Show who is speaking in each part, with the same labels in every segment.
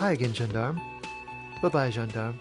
Speaker 1: Hi again, gendarme. Bye-bye, gendarme.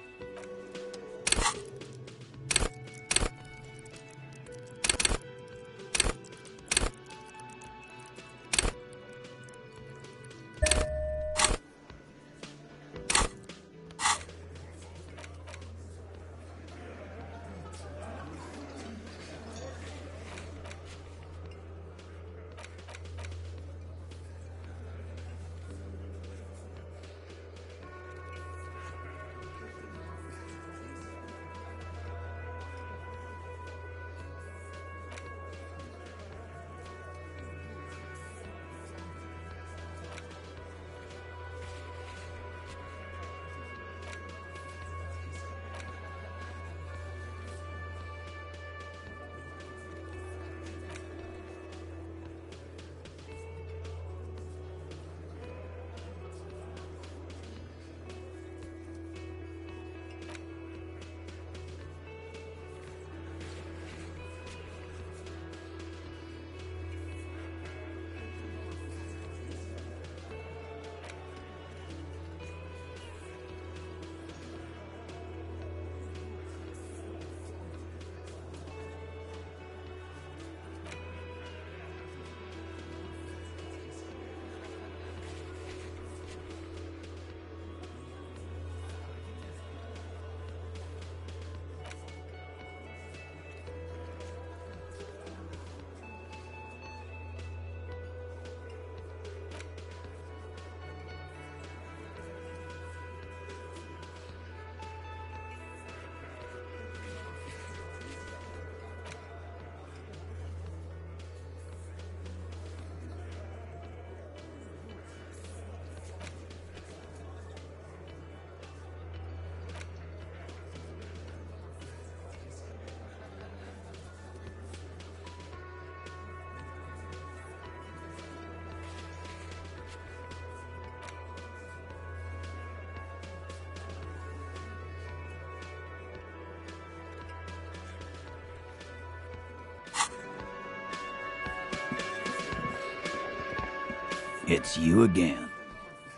Speaker 2: It's you again.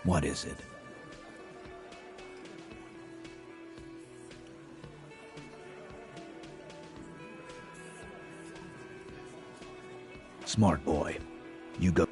Speaker 2: What is it? Smart boy. You go.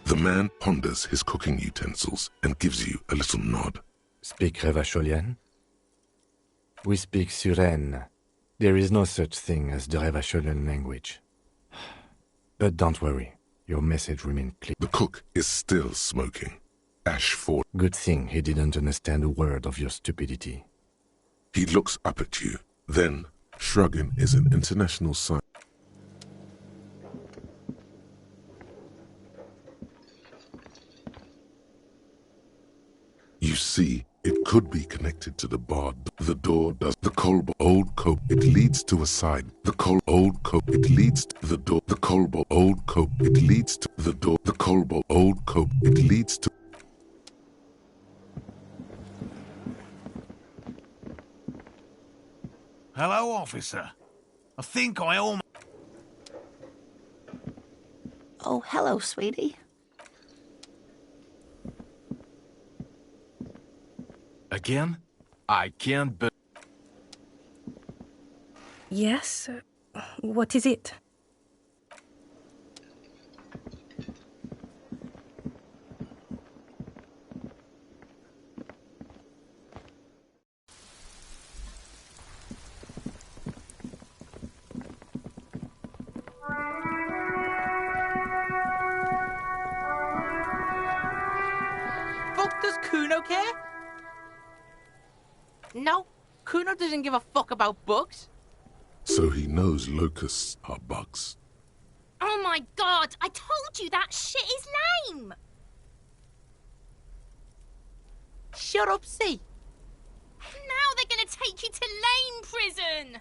Speaker 3: The man ponders his cooking utensils and gives you a little nod.
Speaker 4: Speak Revacholian? We speak Suren. There is no such thing as the Revacholian language. But don't worry, your message remains clear.
Speaker 3: The cook is still smoking. Ash for.
Speaker 4: Good thing he didn't understand a word of your stupidity.
Speaker 3: He looks up at you. Then, shrugging is an international sign. You see, it could be connected to the bar. The door does. The Kolb. Oh, old coat. It leads to a side. The coal old coat. It leads to the door. The colbo old coat. It leads to the door. The colbo old coat. It leads to.
Speaker 5: Hello, officer. I think I almost...
Speaker 6: Oh, hello, sweetie.
Speaker 5: Again? I can't be...
Speaker 7: Yes? What is it?
Speaker 8: Fuck does Kuno care? No, Kuno doesn't give a fuck about bugs.
Speaker 3: So he knows locusts are bugs.
Speaker 9: Oh my god, I told you that shit is lame!
Speaker 8: Shut up, see.
Speaker 9: Now they're gonna take you to lame prison!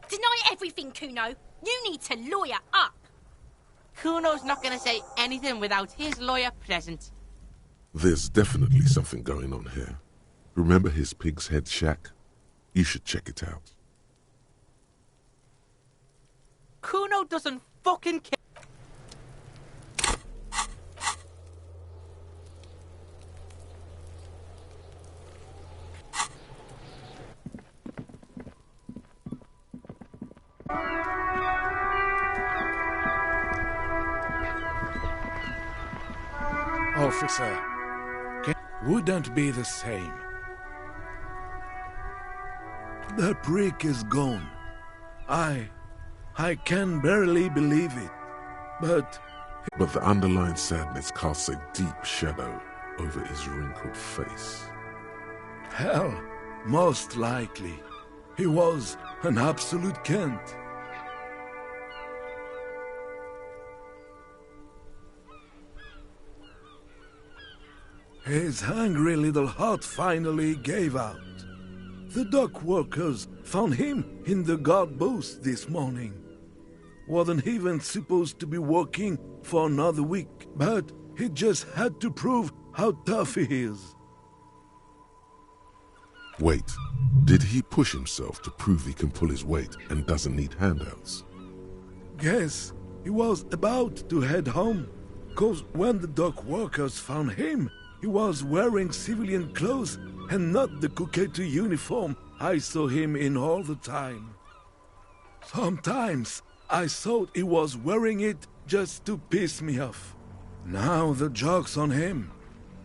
Speaker 9: Deny everything, Kuno. You need to lawyer up.
Speaker 8: Kuno's not gonna say anything without his lawyer present.
Speaker 3: There's definitely something going on here. Remember his pig's head shack? You should check it out.
Speaker 8: Kuno doesn't fucking care.
Speaker 5: Officer, wouldn't be the same.
Speaker 10: The prick is gone. I can barely believe it. But
Speaker 3: the underlying sadness casts a deep shadow over his wrinkled face.
Speaker 10: hell, most likely, he was an absolute Kent. His hungry little heart finally gave out. The dock workers found him in the guard booth this morning. Wasn't even supposed to be working for another week, but he just had to prove how tough he is.
Speaker 3: Wait, did he push himself to prove he can pull his weight and doesn't need handouts?
Speaker 10: Guess he was about to head home, 'cause when the dock workers found him, he was wearing civilian clothes and not the Kuketu uniform I saw him in all the time. Sometimes I thought he was wearing it just to piss me off. Now the joke's on him,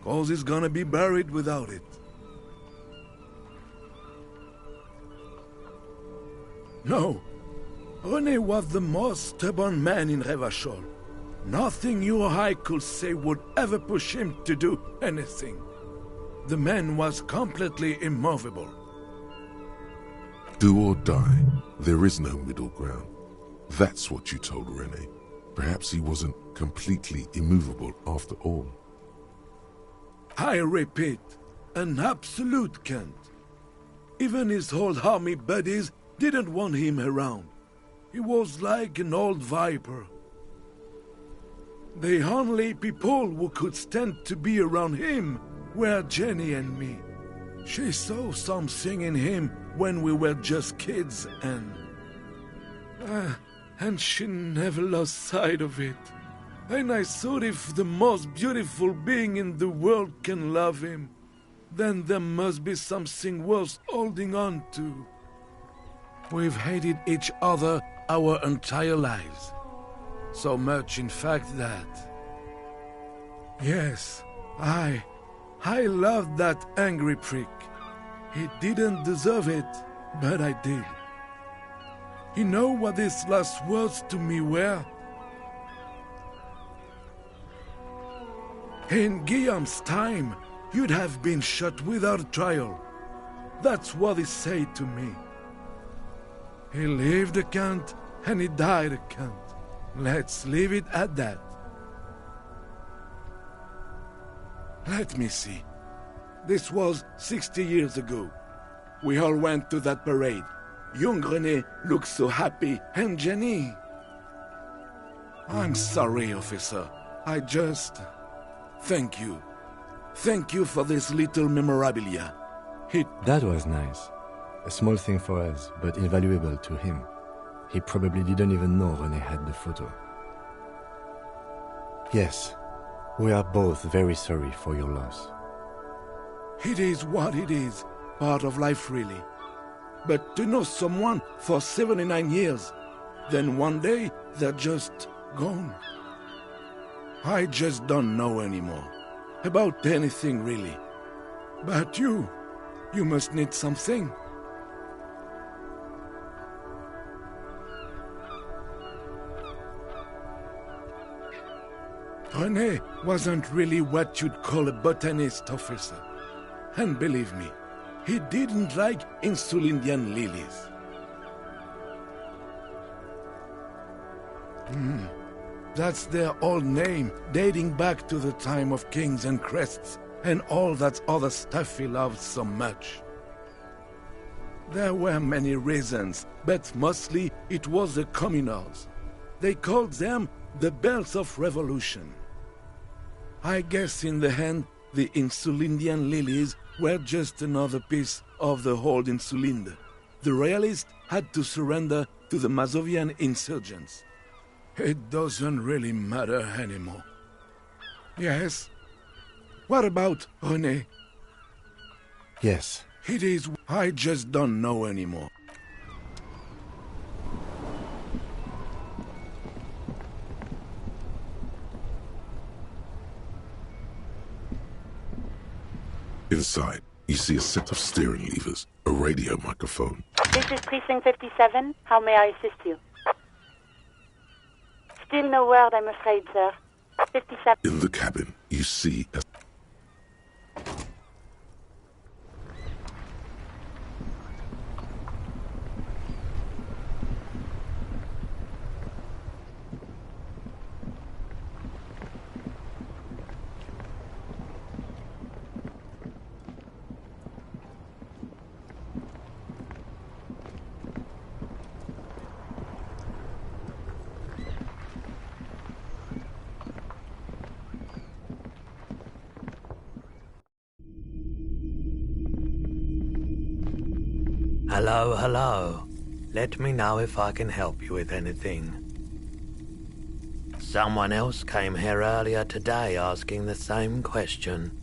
Speaker 10: 'cause he's gonna be buried without it. No, René was the most stubborn man in Revachol. Nothing you or I could say would ever push him to do anything. The man was completely immovable.
Speaker 3: Do or die, there is no middle ground. That's what you told René. Perhaps he wasn't completely immovable after all.
Speaker 10: I repeat, an absolute Kent. Even his old army buddies didn't want him around. He was like an old viper. The only people who could stand to be around him were Jenny and me. She saw something in him when we were just kids, and she never lost sight of it. And I thought if the most beautiful being in the world can love him, then there must be something worth holding on to. We've hated each other our entire lives. So much, in fact, that... Yes, I loved that angry prick. He didn't deserve it, but I did. You know what his last words to me were? In Guillaume's time, you'd have been shot without trial. That's what he said to me. He lived a Kent, and he died a Kent. Let's leave it at that. Let me see. This was 60 years ago. We all went to that parade. Young René looked so happy, and Jenny... I'm sorry, officer. I just... Thank you. Thank you for this little memorabilia.
Speaker 4: That was nice. A small thing for us, but invaluable to him. He probably didn't even know René had the photo. Yes, we are both very sorry for your loss.
Speaker 10: It is what it is. Part of life, really. But to know someone for 79 years, then one day they're just gone. I just don't know anymore. About anything, really. But you must need something. René wasn't really what you'd call a botanist, officer. And believe me, he didn't like Insulindian lilies. That's their old name, dating back to the time of kings and crests, and all that other stuff he loved so much. There were many reasons, but mostly it was the communals. They called them the Bells of Revolution. I guess in the end, the Insulindian lilies were just another piece of the whole Insulinde. The Royalists had to surrender to the Mazovian insurgents. It doesn't really matter anymore. Yes? What about René?
Speaker 4: Yes.
Speaker 10: It is... I just don't know anymore.
Speaker 3: Inside, you see a set of steering levers, a radio microphone.
Speaker 11: This is Precinct 57. How may I assist you? Still no word, I'm afraid, sir. 57.
Speaker 3: In the cabin, you see a...
Speaker 12: Hello, hello. Let me know if I can help you with anything. Someone else came here earlier today asking the same question.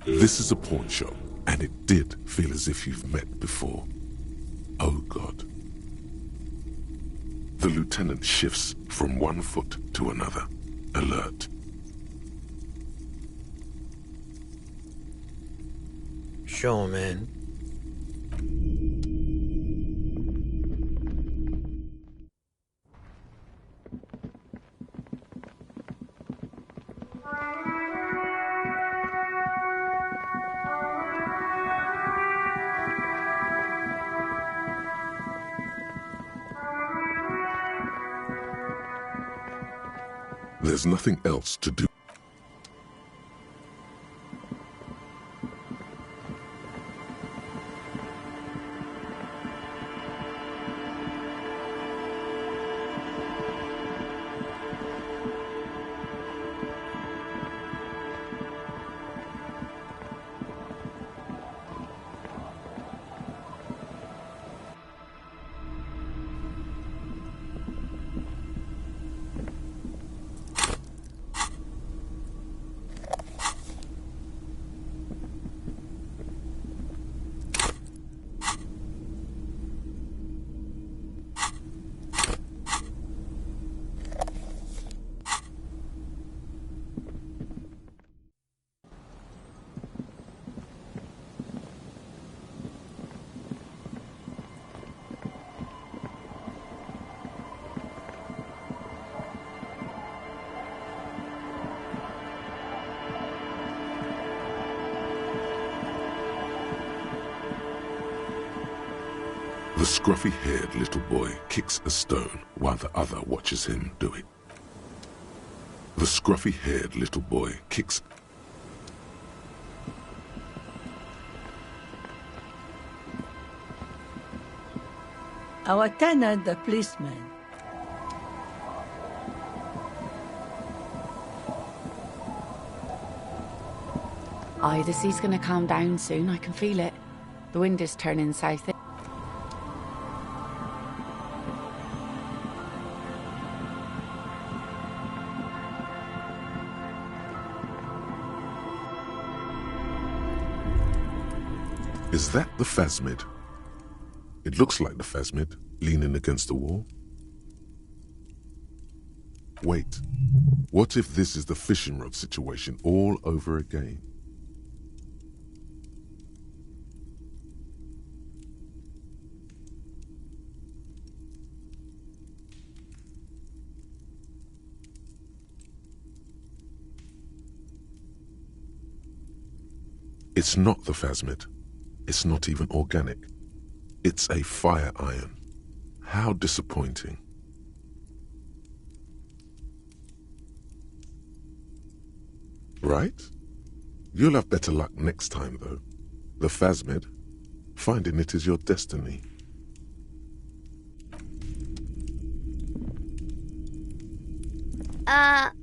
Speaker 3: This is a pawn shop, and it did feel as if you've met before. Oh God. The lieutenant shifts from one foot to another, alert.
Speaker 12: Sure, man.
Speaker 3: There's nothing else to do. The scruffy-haired little boy kicks a stone while the other watches him do it. The scruffy-haired little boy kicks...
Speaker 13: Our tenant, the policeman.
Speaker 14: Aye, the sea's gonna calm down soon. I can feel it. The wind is turning south.
Speaker 3: Is that the phasmid? It looks like the phasmid, leaning against the wall. Wait, what if this is the fishing rod situation all over again? It's not the phasmid. It's not even organic. It's a fire iron. How disappointing. Right? You'll have better luck next time, though. The phasmid, finding it is your destiny.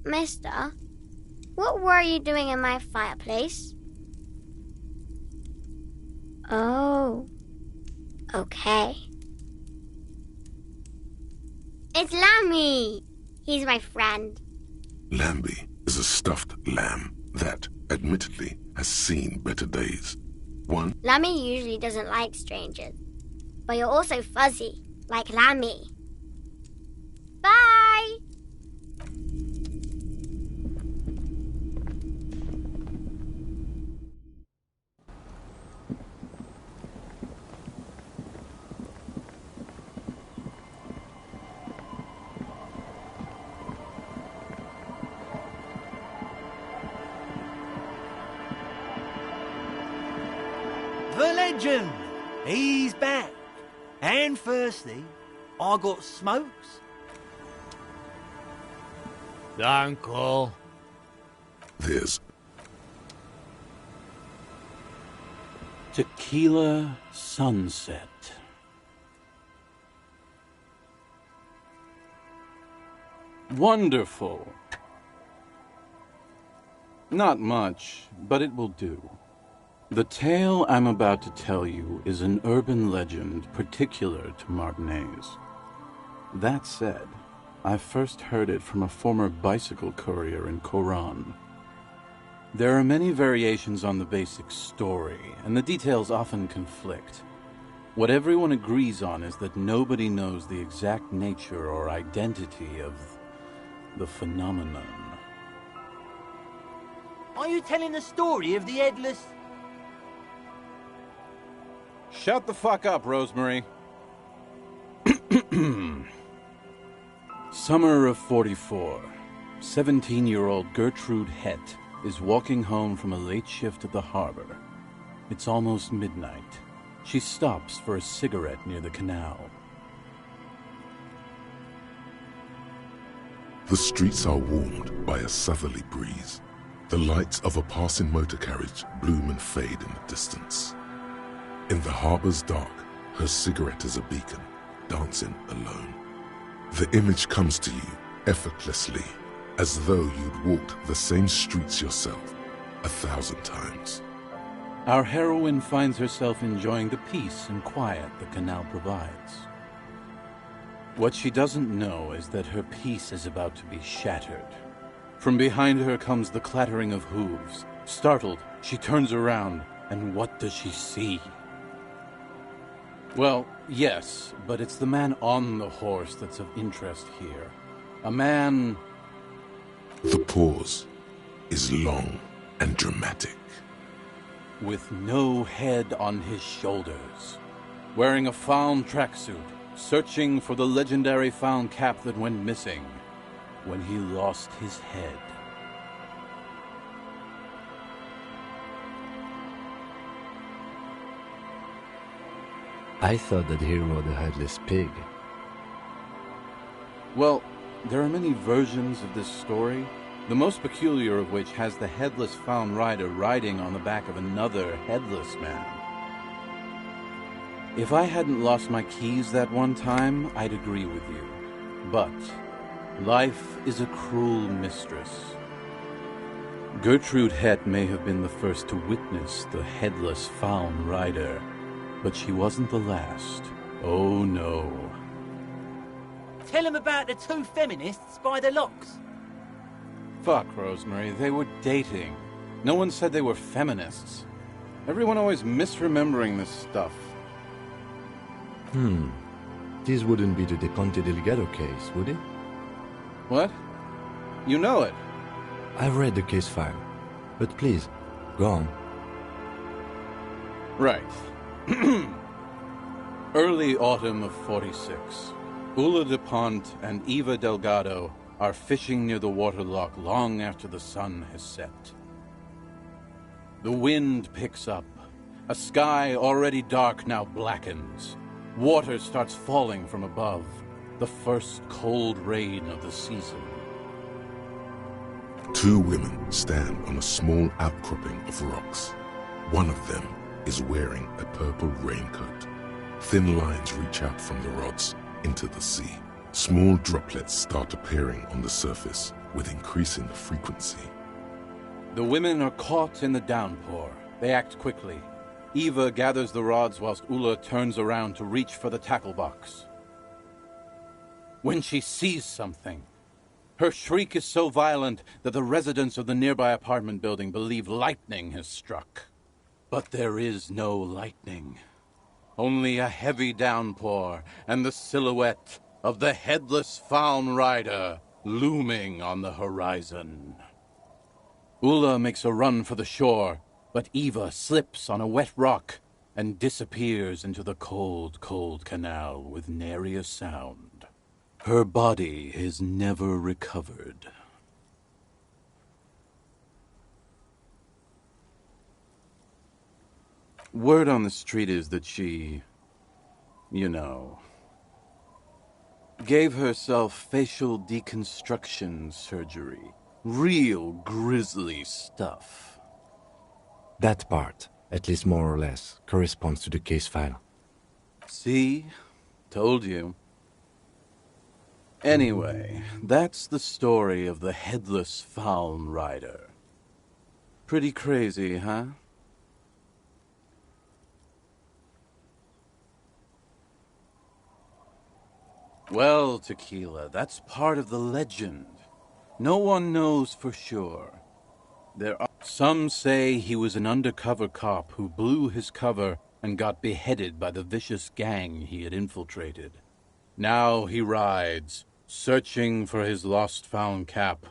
Speaker 15: Mister, what were you doing in my fireplace? Oh, okay. It's Lammy! He's my friend.
Speaker 3: Lambie is a stuffed lamb that, admittedly, has seen better days.
Speaker 15: Lammy usually doesn't like strangers, but you're also fuzzy, like Lammy. Bye!
Speaker 16: The legend! He's back. And firstly, I got smokes.
Speaker 17: Don't call.
Speaker 3: There's
Speaker 17: Tequila Sunset. Wonderful. Not much, but it will do. The tale I'm about to tell you is an urban legend particular to Martinaise. That said, I first heard it from a former bicycle courier in Coran. There are many variations on the basic story, and the details often conflict. What everyone agrees on is that nobody knows the exact nature or identity of the phenomenon.
Speaker 16: Are you telling the story of the headless...
Speaker 17: Shut the fuck up, Rosemary. Summer of 44. 17-year-old Gertrude Hett is walking home from a late shift at the harbor. It's almost midnight. She stops for a cigarette near the canal.
Speaker 3: The streets are warmed by a southerly breeze. The lights of a passing motor carriage bloom and fade in the distance. In the harbor's dark, her cigarette is a beacon, dancing alone. The image comes to you effortlessly, as though you'd walked the same streets yourself 1,000 times.
Speaker 17: Our heroine finds herself enjoying the peace and quiet the canal provides. What she doesn't know is that her peace is about to be shattered. From behind her comes the clattering of hooves. Startled, she turns around, and what does she see? Well, yes, but it's the man on the horse that's of interest here. A man...
Speaker 3: The pause is long and dramatic.
Speaker 17: With no head on his shoulders. Wearing a found tracksuit, searching for the legendary found cap that went missing when he lost his head.
Speaker 4: I thought that he rode a headless pig.
Speaker 17: Well, there are many versions of this story, the most peculiar of which has the headless found rider riding on the back of another headless man. If I hadn't lost my keys that one time, I'd agree with you. But life is a cruel mistress. Gertrude Het may have been the first to witness the headless Faun rider, but she wasn't the last. Oh no.
Speaker 16: Tell him about the two feminists by the locks.
Speaker 17: Fuck, Rosemary, they were dating. No one said they were feminists. Everyone always misremembering this stuff.
Speaker 4: This wouldn't be the De Ponte Delgado case, would it?
Speaker 17: What? You know it?
Speaker 4: I've read the case file. But please, go on.
Speaker 17: Right. Early autumn of 46. Ulla de Pont and Eva Delgado are fishing near the waterlock long after the sun has set. The wind picks up. A sky already dark now blackens. Water starts falling from above. The first cold rain of the season.
Speaker 3: Two women stand on a small outcropping of rocks. One of them is wearing a purple raincoat. Thin lines reach out from the rods into the sea. Small droplets start appearing on the surface with increasing frequency.
Speaker 17: The women are caught in the downpour. They act quickly. Eva gathers the rods whilst Ulla turns around to reach for the tackle box. When she sees something, her shriek is so violent that the residents of the nearby apartment building believe lightning has struck. But there is no lightning. Only a heavy downpour and the silhouette of the headless Faun rider looming on the horizon. Ulla makes a run for the shore, but Eva slips on a wet rock and disappears into the cold, cold canal with nary a sound. Her body is never recovered. Word on the street is that she, gave herself facial deconstruction surgery. Real grisly stuff.
Speaker 4: That part, at least more or less, corresponds to the case file.
Speaker 17: See? Told you. Anyway, that's the story of the headless Faun rider. Pretty crazy, huh? Well, Tequila, that's part of the legend. No one knows for sure. Some say he was an undercover cop who blew his cover and got beheaded by the vicious gang he had infiltrated. Now he rides, searching for his lost Faun cap,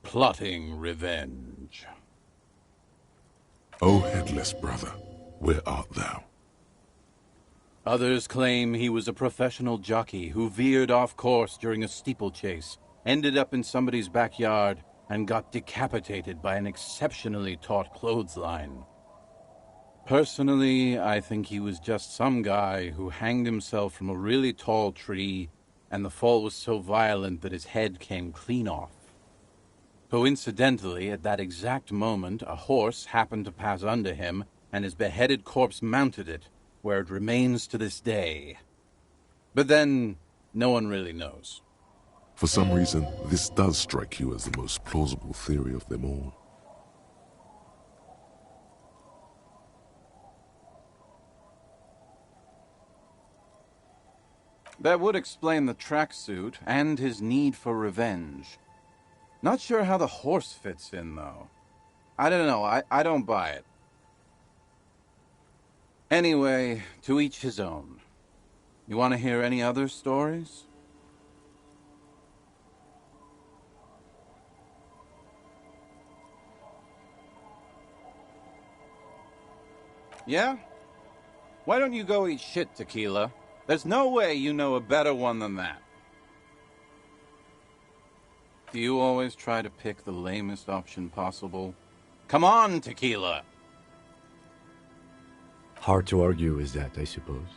Speaker 17: plotting revenge.
Speaker 3: O headless brother, where art thou?
Speaker 17: Others claim he was a professional jockey who veered off course during a steeplechase, ended up in somebody's backyard, and got decapitated by an exceptionally taut clothesline. Personally, I think he was just some guy who hanged himself from a really tall tree, and the fall was so violent that his head came clean off. Coincidentally, at that exact moment, a horse happened to pass under him, and his beheaded corpse mounted it, where it remains to this day. But then, no one really knows.
Speaker 3: For some reason, this does strike you as the most plausible theory of them all.
Speaker 17: That would explain the tracksuit and his need for revenge. Not sure how the horse fits in, though. I don't know, I don't buy it. Anyway, to each his own. You want to hear any other stories? Yeah? Why don't you go eat shit, Tequila? There's no way you know a better one than that. Do you always try to pick the lamest option possible? Come on, Tequila!
Speaker 4: Hard to argue with that, I suppose.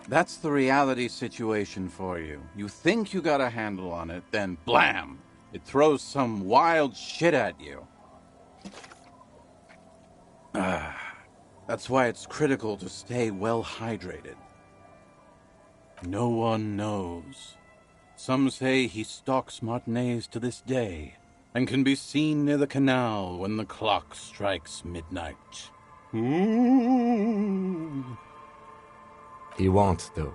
Speaker 17: That's the reality situation for you. You think you got a handle on it, then blam! It throws some wild shit at you. That's why it's critical to stay well hydrated. No one knows. Some say he stalks Martinez to this day, and can be seen near the canal when the clock strikes midnight. Ooh.
Speaker 4: He won't, though,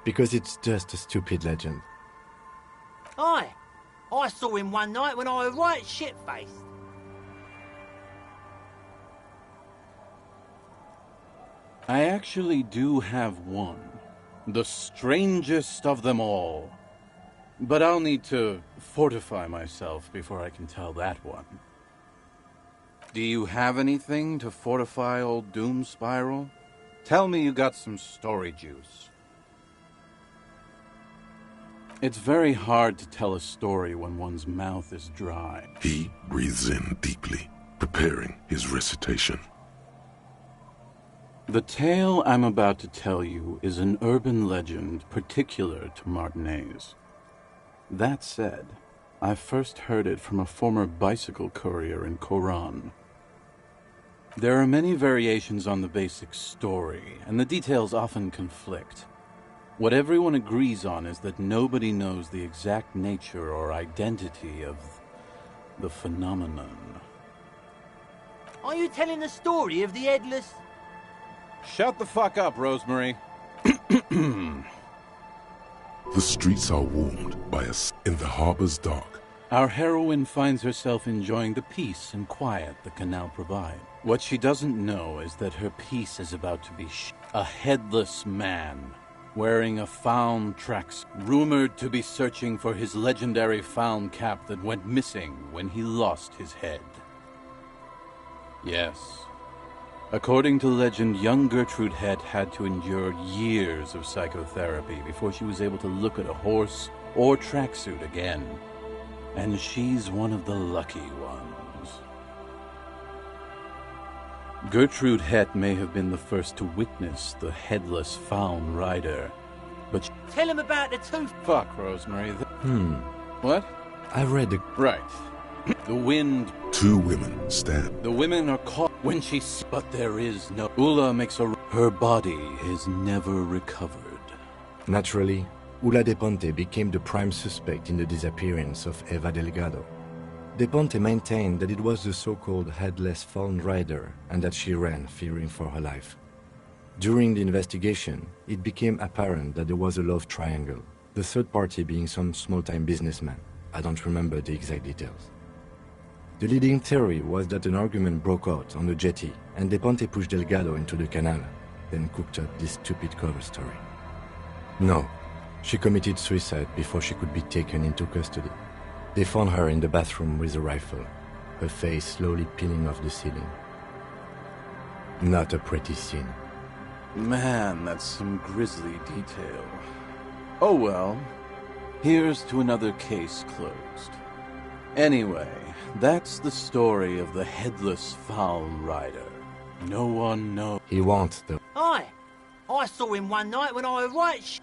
Speaker 4: because it's just a stupid legend.
Speaker 16: Aye. I saw him one night when I was right shit-faced.
Speaker 17: I actually do have one. The strangest of them all. But I'll need to fortify myself before I can tell that one. Do you have anything to fortify old Doom Spiral? Tell me you got some story juice. It's very hard to tell a story when one's mouth is dry.
Speaker 3: He breathes in deeply, preparing his recitation.
Speaker 17: The tale I'm about to tell you is an urban legend particular to Martinez. That said, I first heard it from a former bicycle courier in Coran. There are many variations on the basic story, and the details often conflict. What everyone agrees on is that nobody knows the exact nature or identity of the phenomenon.
Speaker 16: Are you telling the story of the headless...
Speaker 17: Shut the fuck up, Rosemary.
Speaker 3: The streets are warmed by in the harbor's dark.
Speaker 17: Our heroine finds herself enjoying the peace and quiet the canal provides. What she doesn't know is that her peace is about to be a headless man, wearing a found tracksuit, rumored to be searching for his legendary found cap that went missing when he lost his head. Yes. According to legend, young Gertrude Het had to endure years of psychotherapy before she was able to look at a horse or tracksuit again. And she's one of the lucky ones. Gertrude Het may have been the first to witness the headless found rider, but
Speaker 16: Tell him about the tooth...
Speaker 17: Fuck, Rosemary. What?
Speaker 4: I read the...
Speaker 17: Right. The wind...
Speaker 3: Two women stand.
Speaker 17: The women are caught when she... But there is no... Ula makes a... Her body is never recovered.
Speaker 4: Naturally, Ula de Ponte became the prime suspect in the disappearance of Eva Delgado. De Ponte maintained that it was the so-called headless found rider and that she ran, fearing for her life. During the investigation, it became apparent that there was a love triangle, the third party being some small-time businessman. I don't remember the exact details. The leading theory was that an argument broke out on the jetty and De Ponte pushed Delgado into the canal, then cooked up this stupid cover story. No, she committed suicide before she could be taken into custody. They found her in the bathroom with a rifle, her face slowly peeling off the ceiling. Not a pretty scene.
Speaker 17: Man, that's some grisly detail. Oh well, here's to another case closed. Anyway, that's the story of the headless found rider. No one knows.
Speaker 4: He won't, though.
Speaker 16: Aye. I saw him one night when I was right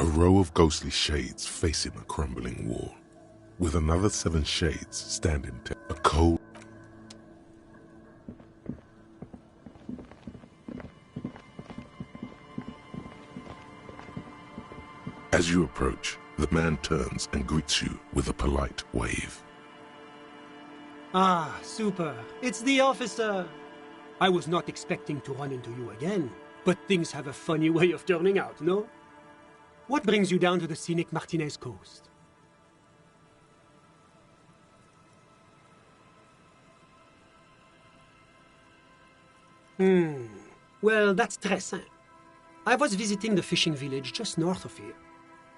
Speaker 3: A row of ghostly shades facing a crumbling wall, with another 7 shades standing a cold... As you approach, the man turns and greets you with a polite wave.
Speaker 18: Ah, super. It's the officer. I was not expecting to run into you again, but things have a funny way of turning out, no? What brings you down to the scenic Martinez coast? Well, that's très simple. I was visiting the fishing village just north of here.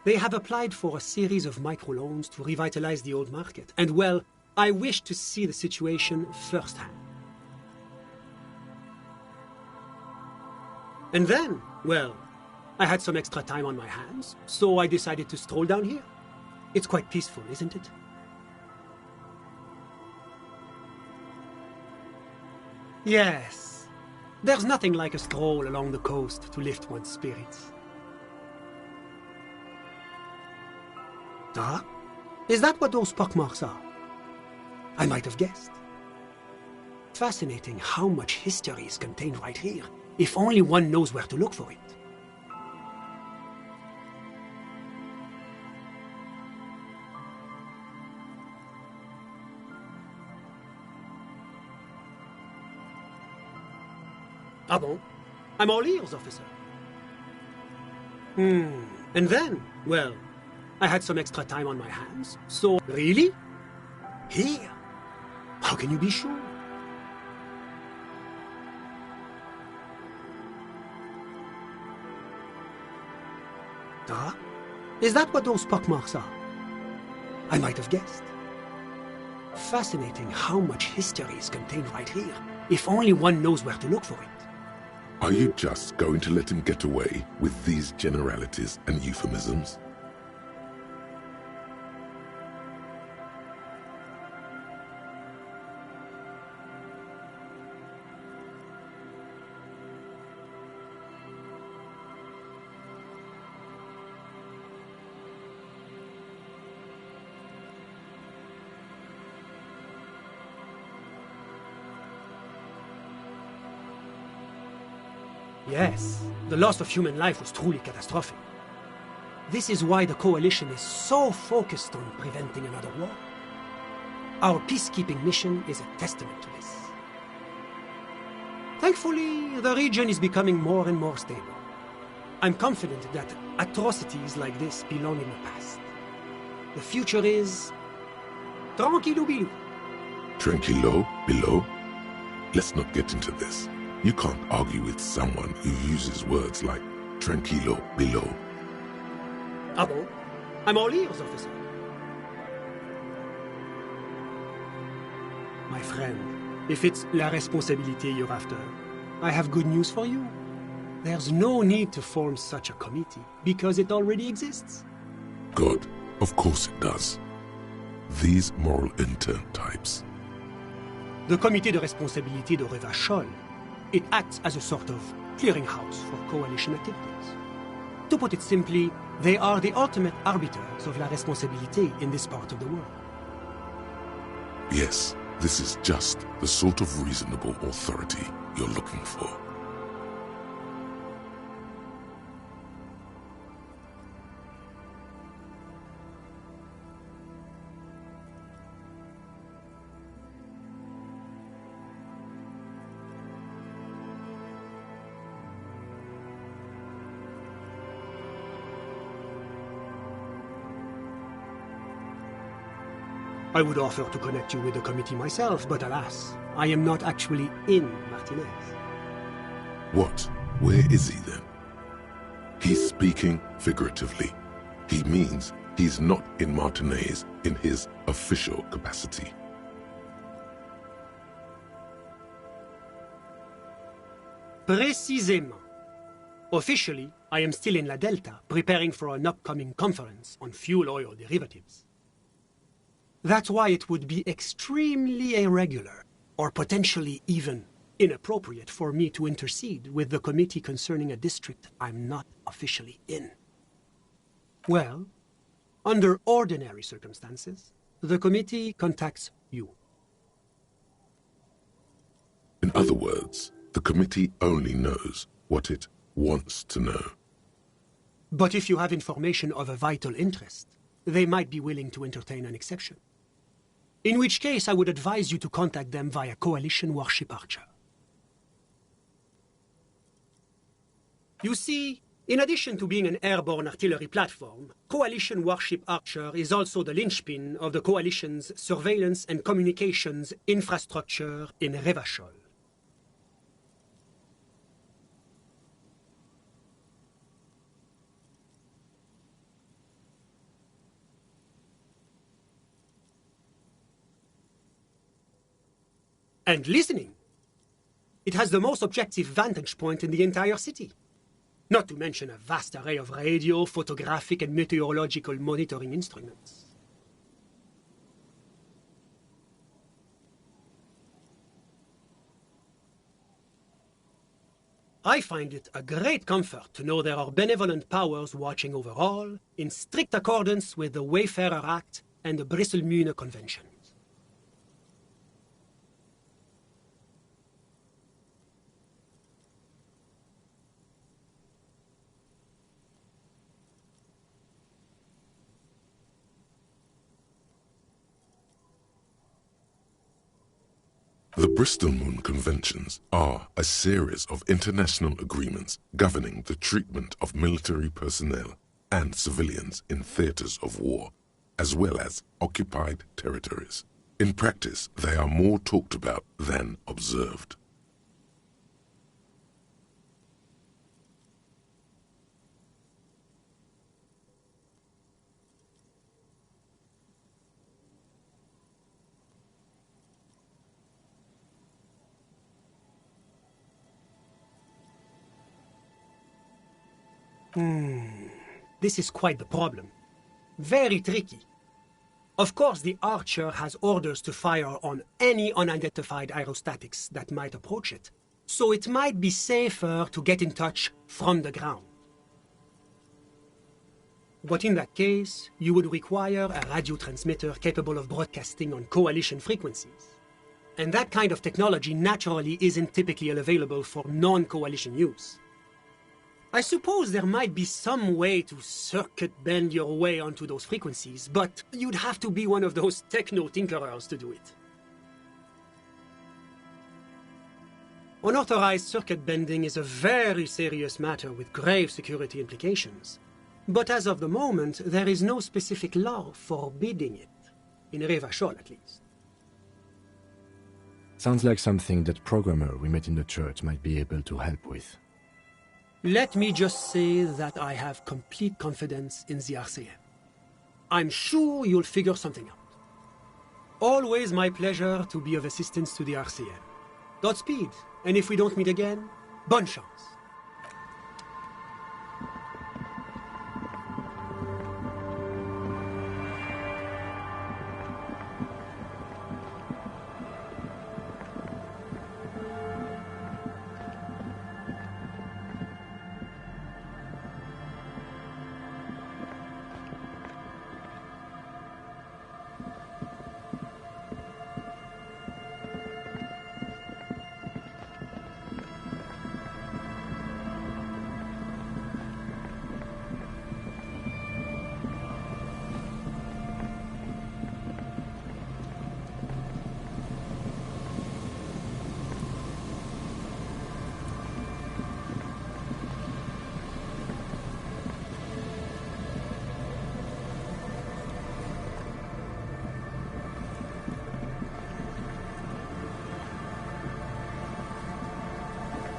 Speaker 18: They have applied for a series of microloans to revitalize the old market, and well, I wish to see the situation firsthand. And then, well, I had some extra time on my hands, so I decided to stroll down here. It's quite peaceful, isn't it? Yes. There's nothing like a stroll along the coast to lift one's spirits. Ah? Is that what those pockmarks are? I might have guessed. Fascinating how much history is contained right here, if only one knows where to look for it. Ah bon? I'm all ears, officer. And then, well, I had some extra time on my hands, so... Really? Here? How can you be sure? Ah? Is that what those pockmarks are? I might have guessed. Fascinating how much history is contained right here, if only one knows where to look for it.
Speaker 3: Are you just going to let him get away with these generalities and euphemisms?
Speaker 18: Yes, the loss of human life was truly catastrophic. This is why the Coalition is so focused on preventing another war. Our peacekeeping mission is a testament to this. Thankfully, the region is becoming more and more stable. I'm confident that atrocities like this belong in the past. The future is... tranquilo bilou.
Speaker 3: Tranquilo, below? Let's not get into this. You can't argue with someone who uses words like tranquilo, below.
Speaker 18: Ah bon? I'm all ears, officer. My friend, if it's la responsabilité you're after, I have good news for you. There's no need to form such a committee, because it already exists.
Speaker 3: Good. Of course it does. These moral intern types.
Speaker 18: The Comité de Responsabilité de Revachol. It acts as a sort of clearinghouse for coalition activities. To put it simply, they are the ultimate arbiters of la responsabilité in this part of the world.
Speaker 3: Yes, this is just the sort of reasonable authority you're looking for.
Speaker 18: I would offer to connect you with the committee myself, but alas, I am not actually in Martinez.
Speaker 3: What? Where is he then? He's speaking figuratively. He means he's not in Martinez in his official capacity.
Speaker 18: Précisément. Officially, I am still in La Delta, preparing for an upcoming conference on fuel oil derivatives. That's why it would be extremely irregular, or potentially even inappropriate for me to intercede with the committee concerning a district I'm not officially in. Well, under ordinary circumstances, the committee contacts you.
Speaker 3: In other words, the committee only knows what it wants to know.
Speaker 18: But if you have information of a vital interest, they might be willing to entertain an exception. In which case, I would advise you to contact them via Coalition Warship Archer. You see, in addition to being an airborne artillery platform, Coalition Warship Archer is also the linchpin of the Coalition's surveillance and communications infrastructure in Revachol. And listening. It has the most objective vantage point in the entire city. Not to mention a vast array of radio, photographic, and meteorological monitoring instruments. I find it a great comfort to know there are benevolent powers watching over all, in strict accordance with the Wayfarer Act and the Brüssel-Mühne Convention.
Speaker 3: The Bristol-Mühne Conventions are a series of international agreements governing the treatment of military personnel and civilians in theaters of war, as well as occupied territories. In practice, they are more talked about than observed.
Speaker 18: This is quite the problem. Very tricky. Of course, the Archer has orders to fire on any unidentified aerostatics that might approach it, so it might be safer to get in touch from the ground. But in that case, you would require a radio transmitter capable of broadcasting on Coalition frequencies. And that kind of technology naturally isn't typically available for non-Coalition use. I suppose there might be some way to circuit bend your way onto those frequencies, but you'd have to be one of those techno-tinkerers to do it. Unauthorized circuit bending is a very serious matter with grave security implications. But as of the moment, there is no specific law forbidding it. In Revachol, at least.
Speaker 4: Sounds like something that programmer we met in the church might be able to help with.
Speaker 18: Let me just say that I have complete confidence in the RCM. I'm sure you'll figure something out. Always my pleasure to be of assistance to the RCM. Godspeed, and if we don't meet again, bonne chance.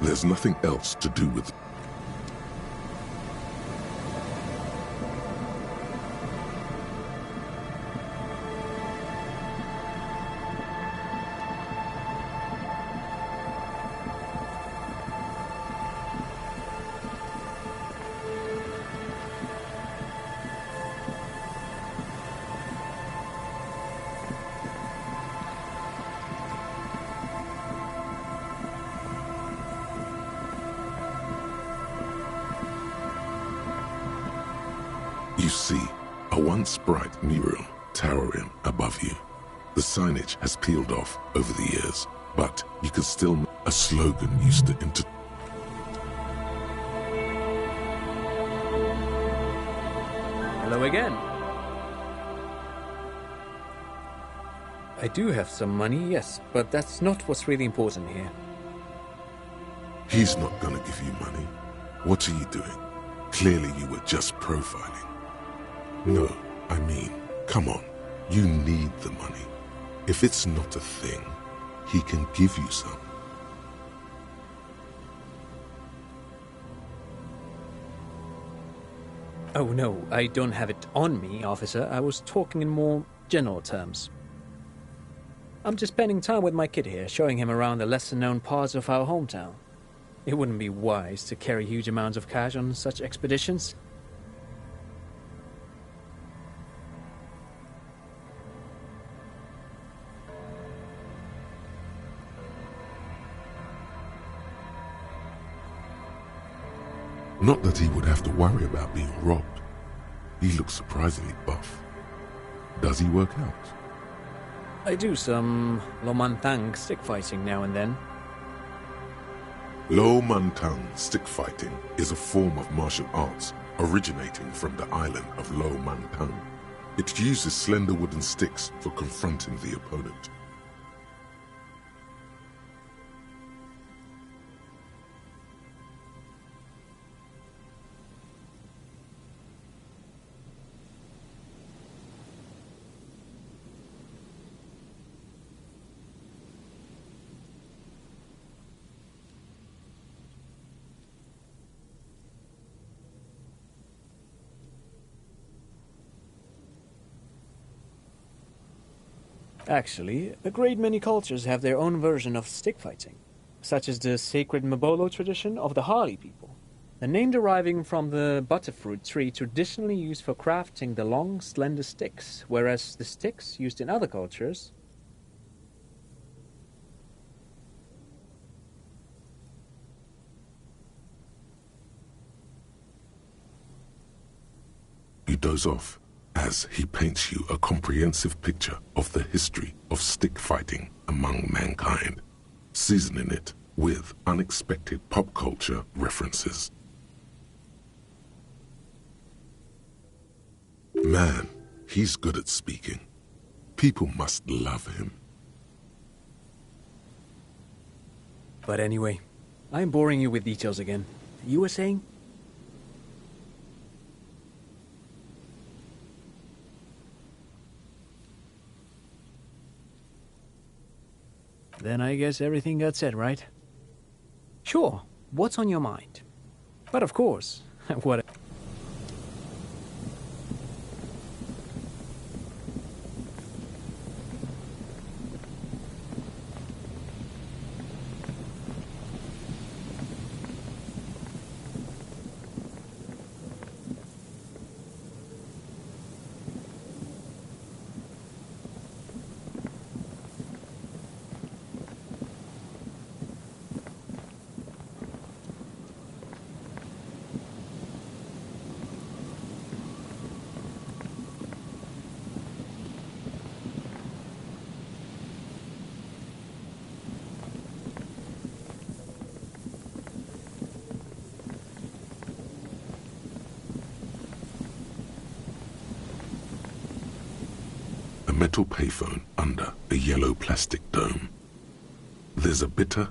Speaker 3: There's nothing else to do with You see, a once bright mural towering above you. The signage has peeled off over the years, but you can still make a slogan used to
Speaker 19: Hello again. I do have some money, yes, but that's not what's really important here.
Speaker 3: He's not gonna give you money. What are you doing? Clearly you were just profiling. No, I mean, come on. You need the money. If it's not a thing, he can give you some.
Speaker 19: Oh no, I don't have it on me, officer. I was talking in more general terms. I'm just spending time with my kid here, showing him around the lesser-known parts of our hometown. It wouldn't be wise to carry huge amounts of cash on such expeditions.
Speaker 3: Not that he would have to worry about being robbed. He looks surprisingly buff. Does he work out?
Speaker 19: I do some Lomantang stick fighting now and then.
Speaker 3: Lo Mantang stick fighting is a form of martial arts originating from the island of Lo Mantang. It uses slender wooden sticks for confronting the opponent.
Speaker 19: Actually, a great many cultures have their own version of stick fighting, such as the sacred Mabolo tradition of the Harli people, the name deriving from the butterfruit tree traditionally used for crafting the long, slender sticks, whereas the sticks used in other cultures.
Speaker 3: You doze off as he paints you a comprehensive picture of the history of stick fighting among mankind, seasoning it with unexpected pop culture references. Man, he's good at speaking. People must love him.
Speaker 19: But anyway, I'm boring you with details again. You were saying? Then I guess everything got said, right? Sure, what's on your mind? But of course, what...
Speaker 3: A metal payphone under a yellow plastic dome. There's a bitter...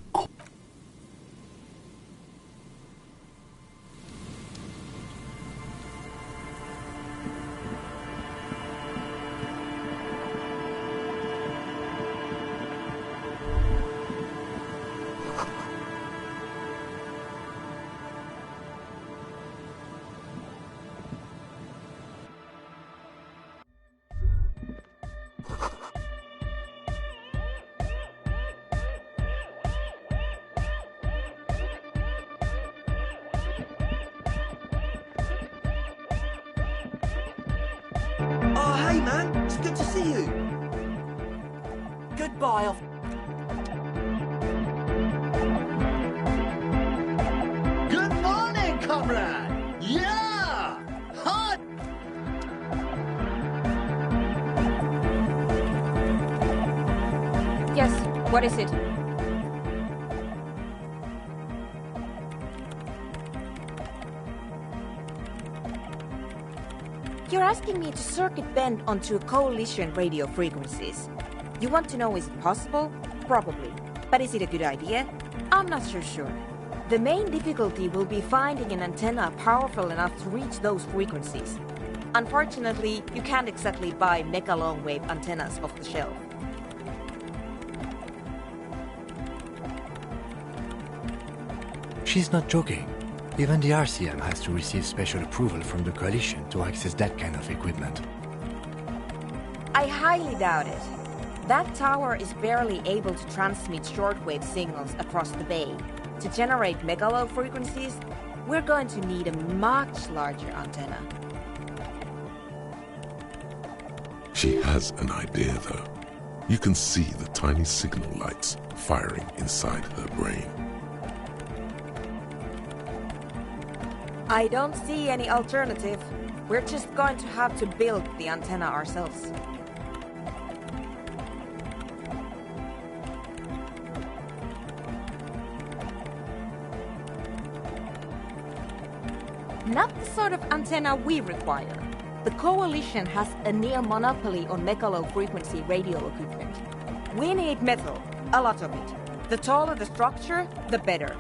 Speaker 16: Oh, hey, man. It's good to see you. Goodbye.
Speaker 20: Good morning, comrade. Yeah. Hot.
Speaker 21: Yes, what is it? You're asking me to circuit bend onto coalition radio frequencies. You want to know, is it possible? Probably. But is it a good idea? I'm not so sure. The main difficulty will be finding an antenna powerful enough to reach those frequencies. Unfortunately, you can't exactly buy mega long-wave antennas off the shelf.
Speaker 4: She's not joking. Even the RCM has to receive special approval from the Coalition to access that kind of equipment.
Speaker 21: I highly doubt it. That tower is barely able to transmit shortwave signals across the bay. To generate megalow frequencies, we're going to need a much larger antenna.
Speaker 3: She has an idea, though. You can see the tiny signal lights firing inside her brain.
Speaker 21: I don't see any alternative. We're just going to have to build the antenna ourselves. Not the sort of antenna we require. The Coalition has a near monopoly on megalow frequency radio equipment. We need metal, a lot of it. The taller the structure, the better.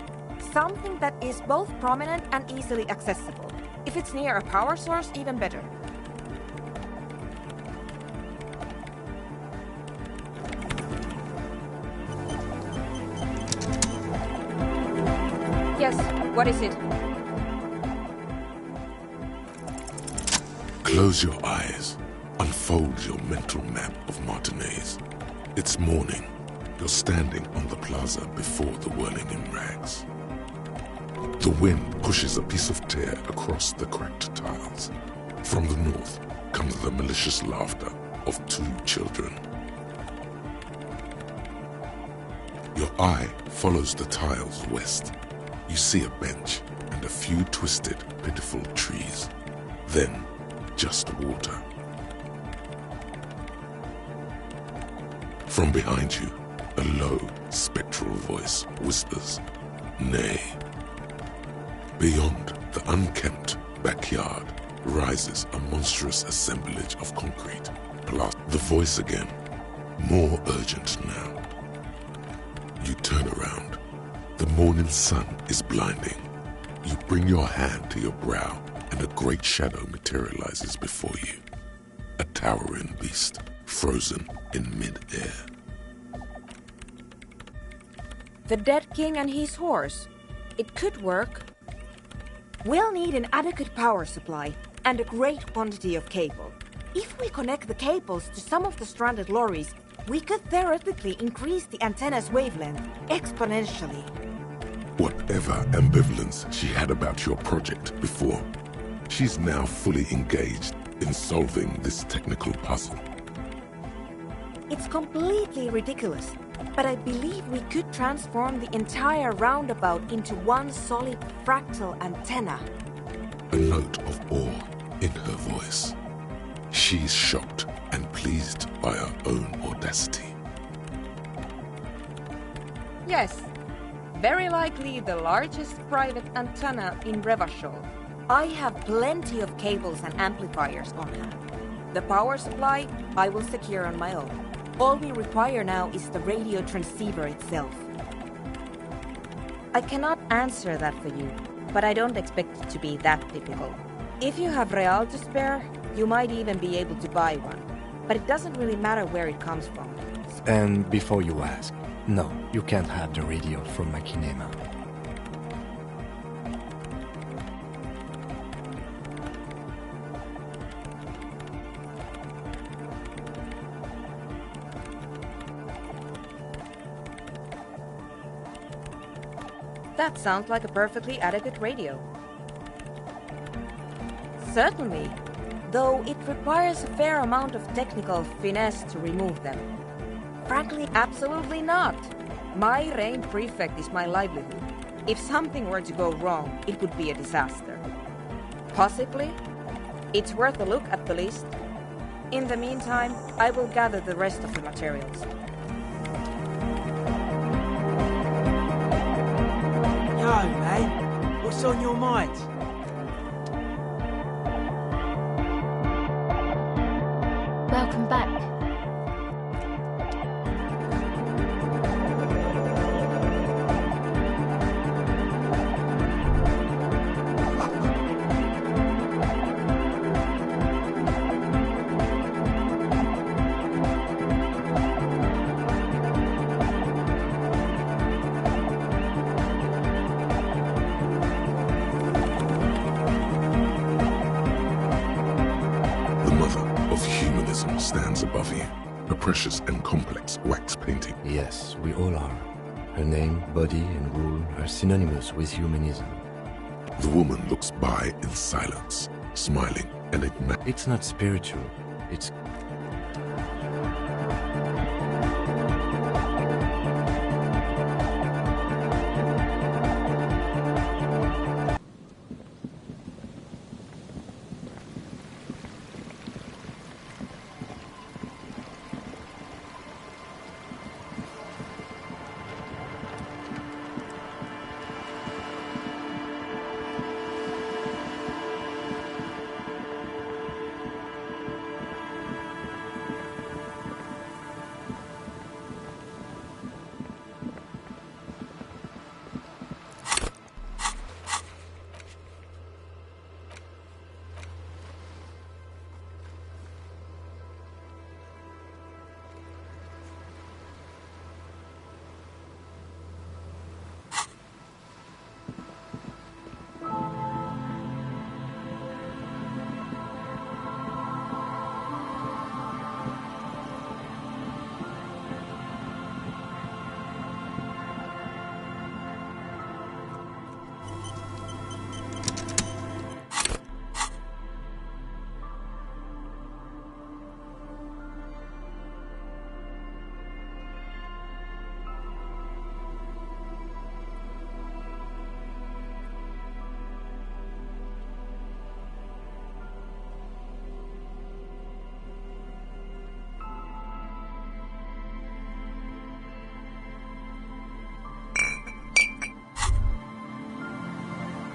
Speaker 21: Something that is both prominent and easily accessible. If it's near a power source, even better. Yes, what is it?
Speaker 3: Close your eyes. Unfold your mental map of Martinez. It's morning. You're standing on the plaza before the whirling in rags. The wind pushes a piece of tear across the cracked tiles. From the north comes the malicious laughter of two children. Your eye follows the tiles west. You see a bench and a few twisted, pitiful trees. Then, just water. From behind you, a low, spectral voice whispers, "Nay." Beyond the unkempt backyard rises a monstrous assemblage of concrete. Plus, the voice again, more urgent now. You turn around. The morning sun is blinding. You bring your hand to your brow, and a great shadow materializes before you. A towering beast, frozen in mid-air.
Speaker 21: The dead king and his horse. It could work. We'll need an adequate power supply and a great quantity of cable. If we connect the cables to some of the stranded lorries, we could theoretically increase the antenna's wavelength exponentially.
Speaker 3: Whatever ambivalence she had about your project before, she's now fully engaged in solving this technical puzzle.
Speaker 21: It's completely ridiculous, but I believe we could transform the entire roundabout into one solid fractal antenna.
Speaker 3: A note of awe in her voice. She's shocked and pleased by her own audacity.
Speaker 21: Yes, very likely the largest private antenna in Revachol. I have plenty of cables and amplifiers on hand. The power supply I will secure on my own. All we require now is the radio transceiver itself. I cannot answer that for you, but I don't expect it to be that difficult. If you have real to spare, you might even be able to buy one. But it doesn't really matter where it comes from.
Speaker 4: And before you ask, no, you can't have the radio from Makinema.
Speaker 21: That sounds like a perfectly adequate radio. Certainly, though it requires a fair amount of technical finesse to remove them. Frankly, absolutely not. My reign prefect is my livelihood. If something were to go wrong, it would be a disaster. Possibly. It's worth a look at the list. In the meantime, I will gather the rest of the materials.
Speaker 16: Yo, man, what's on your mind?
Speaker 3: lies above you. A precious and complex wax painting.
Speaker 4: Yes, we all are. Her name, body, and rule are synonymous with humanism.
Speaker 3: The woman looks by in silence, smiling enigmatic.
Speaker 4: It's not spiritual. It's...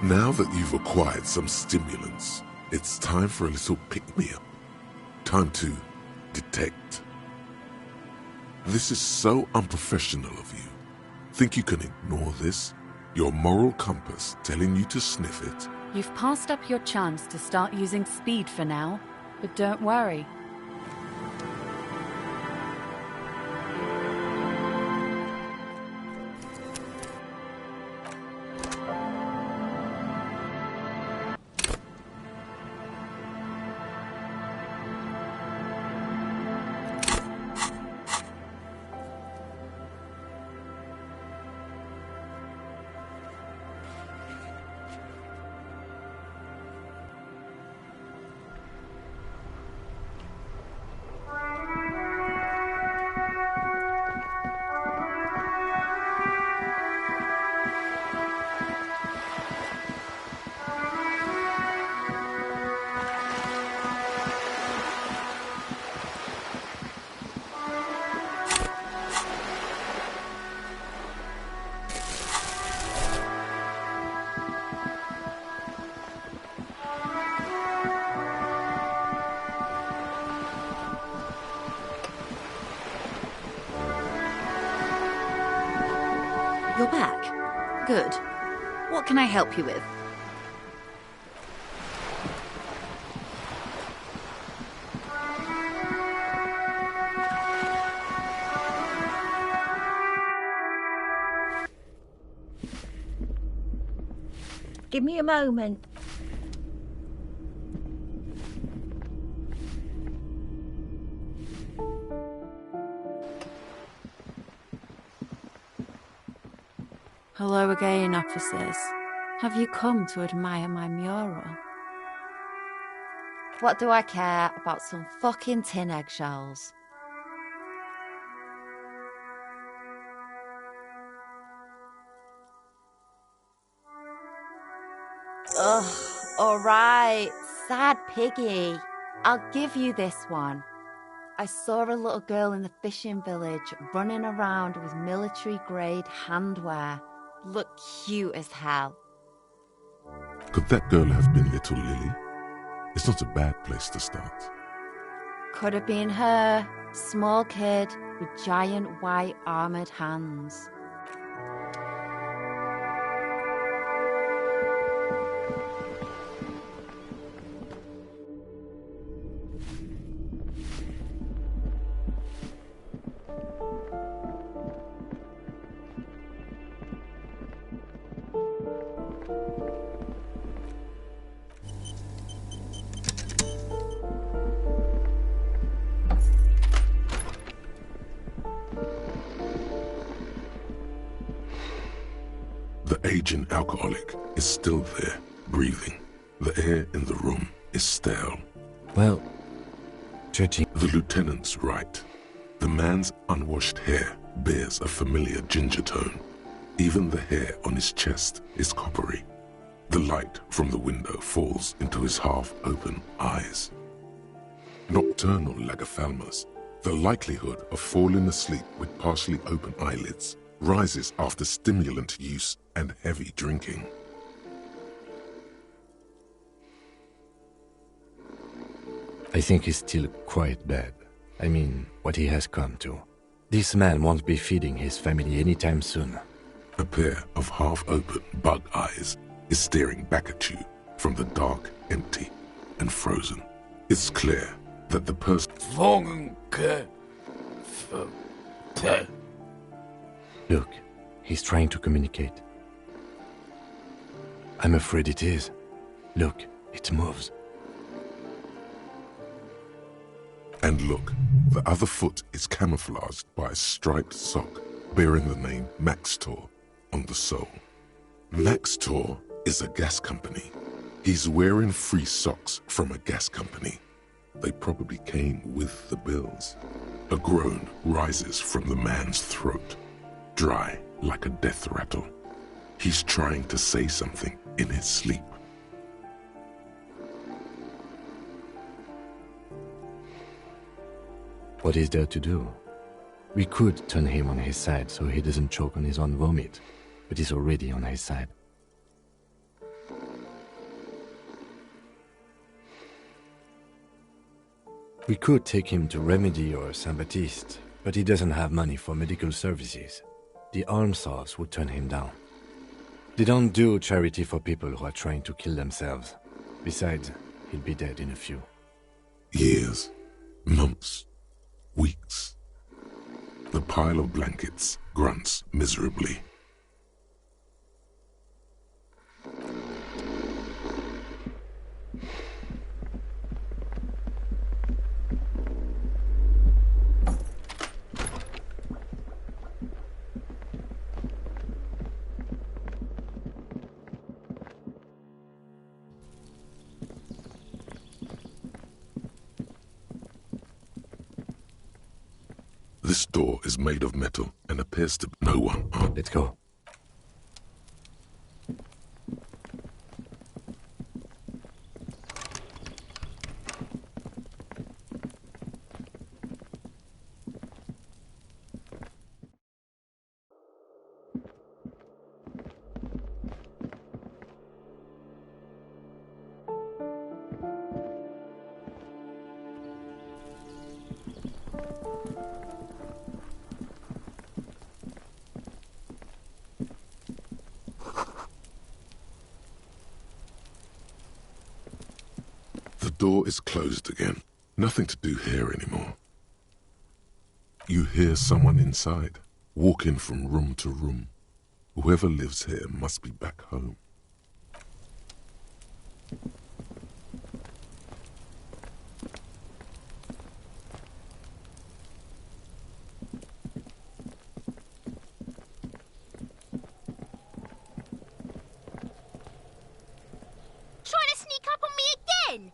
Speaker 3: Now that you've acquired some stimulants, it's time for a little pick-me-up. Time to detect. This is so unprofessional of you. Think you can ignore this? Your moral compass telling you to sniff it?
Speaker 14: You've passed up your chance to start using speed for now, but don't worry.
Speaker 6: You're back. Good. What can I help you with?
Speaker 13: Give me a moment.
Speaker 14: Hello again, officers. Have you come to admire my mural? What do I care about some fucking tin eggshells? Ugh, alright, sad piggy. I'll give you this one. I saw a little girl in the fishing village running around with military-grade handwear. Look cute as hell.
Speaker 3: Could that girl have been little Lily? It's not a bad place to start.
Speaker 14: Could have been her. Small kid with giant white armoured hands.
Speaker 3: aging alcoholic is still there, breathing. The air in the room is stale.
Speaker 4: Well, judging...
Speaker 3: The lieutenant's right. The man's unwashed hair bears a familiar ginger tone. Even the hair on his chest is coppery. The light from the window falls into his half-open eyes. Nocturnal lagophthalmos, the likelihood of falling asleep with partially open eyelids, rises after stimulant use and heavy drinking.
Speaker 4: I think he's still quite bad. I mean, what he has come to. This man won't be feeding his family anytime soon.
Speaker 3: A pair of half-open bug eyes is staring back at you from the dark, empty, and frozen. It's clear that the person...
Speaker 4: Look, he's trying to communicate. I'm afraid it is. Look, it moves.
Speaker 3: And look, the other foot is camouflaged by a striped sock bearing the name Maxtor on the sole. Maxtor is a gas company. He's wearing free socks from a gas company. They probably came with the bills. A groan rises from the man's throat, dry like a death rattle. He's trying to say something in his sleep.
Speaker 4: What is there to do? We could turn him on his side so he doesn't choke on his own vomit, but he's already on his side. We could take him to Remedy or Saint-Baptiste, but he doesn't have money for medical services. The almshouse would turn him down. They don't do charity for people who are trying to kill themselves. Besides, he'll be dead in a few.
Speaker 3: Years, months, weeks. The pile of blankets grunts miserably. This door is made of metal and appears to no one.
Speaker 4: Let's go.
Speaker 3: The door is closed again. Nothing to do here anymore. You hear someone inside, walking from room to room. Whoever lives here must be back home.
Speaker 9: Trying to sneak up on me again!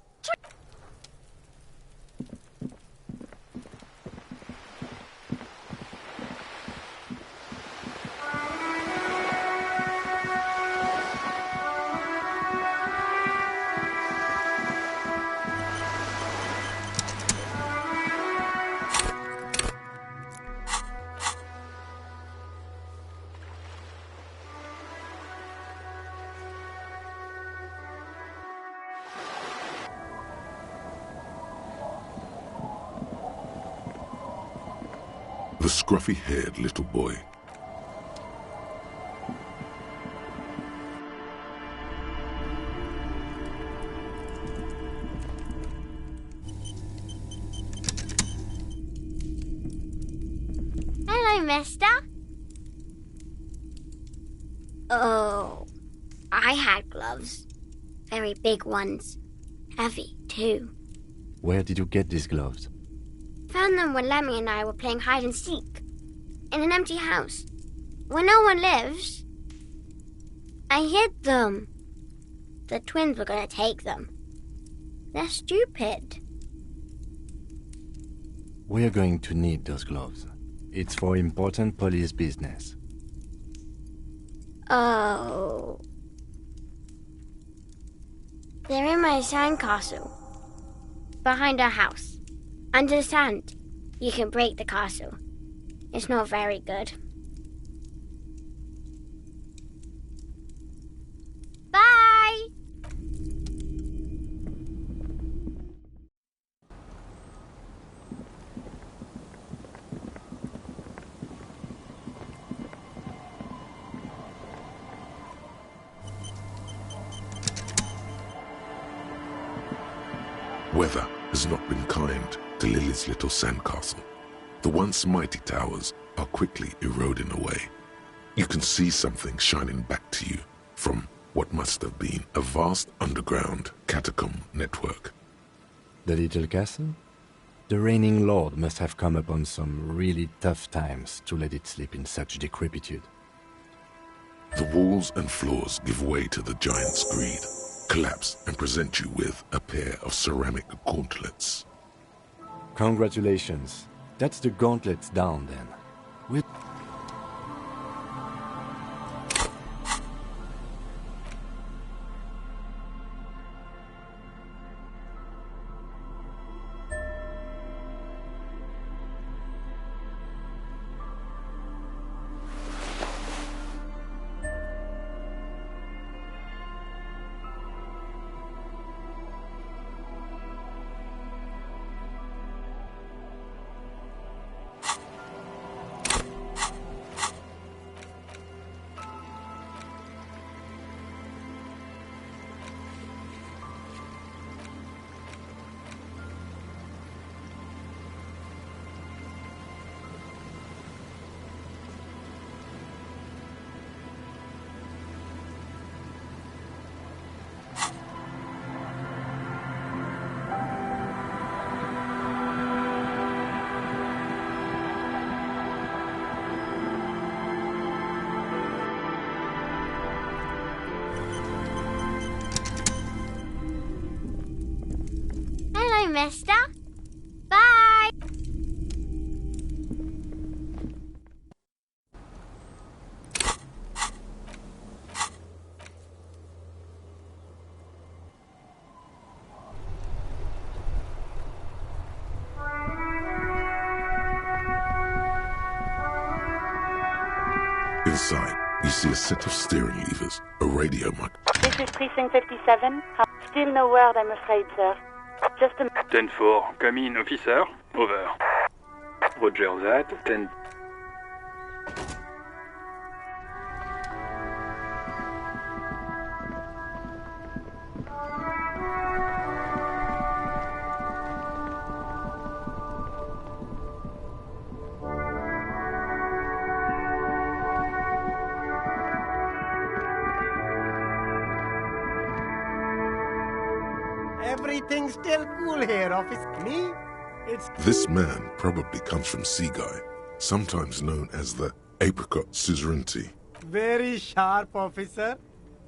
Speaker 3: The scruffy-haired little boy.
Speaker 15: Hello, mister. Oh, I had gloves. Very big ones. Heavy, too.
Speaker 4: Where did you get these gloves?
Speaker 15: Found them when Lemmy and I were playing hide and seek. In an empty house. Where no one lives. I hid them. The twins were gonna take them. They're stupid.
Speaker 4: We're going to need those gloves. It's for important police business.
Speaker 15: Oh. They're in my sandcastle. Behind our house. Under the sand. You can break the castle. It's not very good. Bye!
Speaker 3: Weather has not been kind to Lily's little sandcastle. The once mighty towers are quickly eroding away. You can see something shining back to you from what must have been a vast underground catacomb network.
Speaker 4: The little castle? The reigning lord must have come upon some really tough times to let it sleep in such decrepitude.
Speaker 3: The walls and floors give way to the giant's greed, collapse and present you with a pair of ceramic gauntlets.
Speaker 4: Congratulations. That's the gauntlets down then. We're...
Speaker 15: Mister. Bye!
Speaker 3: Inside, you see a set of steering levers, a radio mic.
Speaker 11: This is Precinct 57. Still no word, I'm afraid, sir. Just a...
Speaker 1: 10-4, come in, officer. Over. Roger that, 10...
Speaker 22: Everything's still cool here, office. Me? It's...
Speaker 3: This man probably comes from Seaguy, sometimes known as the Apricot Suzerainty.
Speaker 22: Very sharp, officer.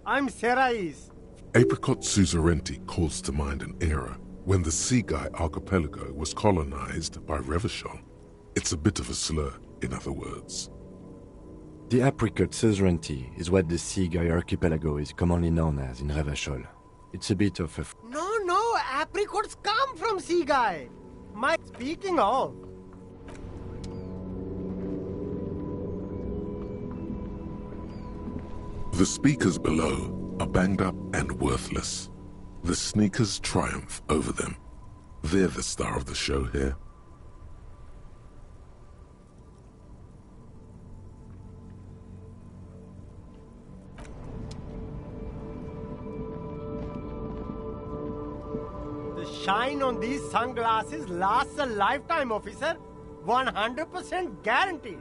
Speaker 22: I'm Serais.
Speaker 3: Apricot Suzerainty calls to mind an era when the Seaguy archipelago was colonized by Revachol. It's a bit of a slur, in other words.
Speaker 4: The Apricot Suzerainty is what the Seaguy archipelago is commonly known as in Revachol. It's a bit of a...
Speaker 22: No, apricots come from Seaguy. Speaking of...
Speaker 3: The speakers below are banged up and worthless. The sneakers triumph over them. They're the star of the show here.
Speaker 22: The shine on these sunglasses lasts a lifetime, officer. 100% guaranteed.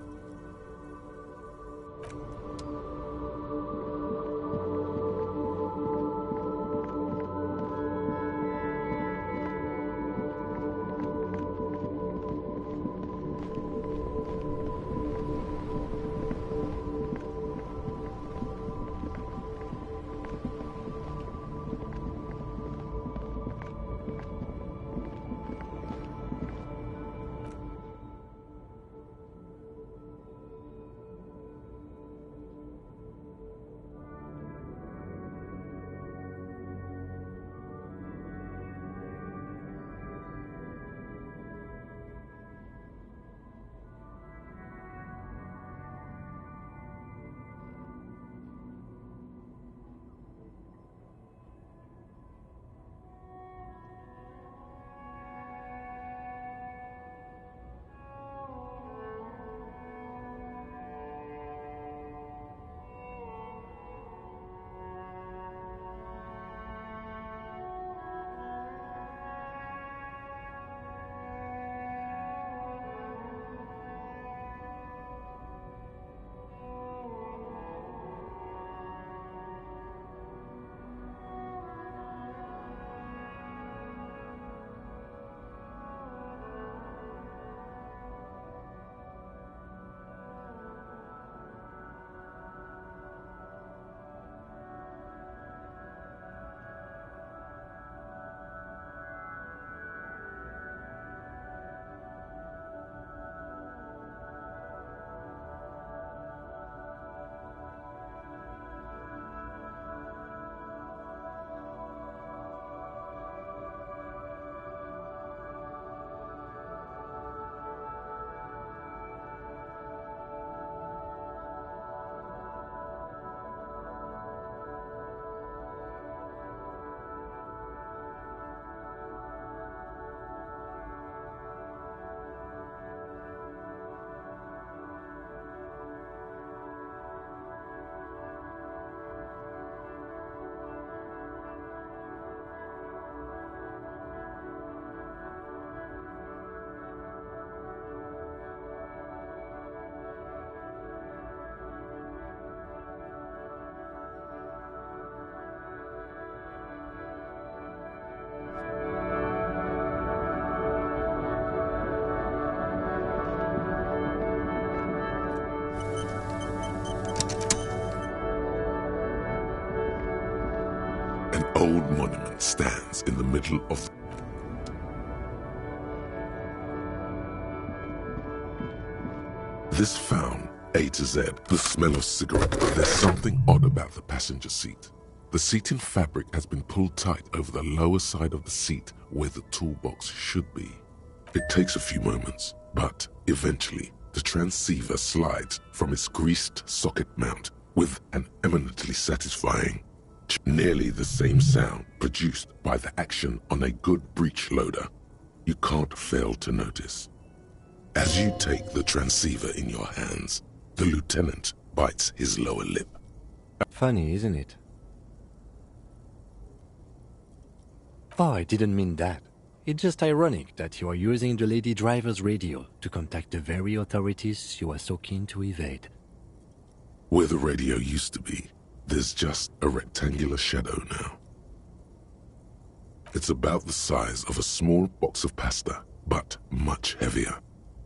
Speaker 3: An old monument stands in the middle of this found A to Z, the smell of cigarette. There's something odd about the passenger seat. The seating fabric has been pulled tight over the lower side of the seat where the toolbox should be. It takes a few moments, but eventually the transceiver slides from its greased socket mount with an eminently satisfying, nearly the same sound produced by the action on a good breech loader. You can't fail to notice. As you take the transceiver in your hands, the lieutenant bites his lower lip.
Speaker 4: Funny, isn't it? Oh, I didn't mean that. It's just ironic that you are using the lady driver's radio to contact the very authorities you are so keen to evade.
Speaker 3: Where the radio used to be, there's just a rectangular shadow now. It's about the size of a small box of pasta, but much heavier.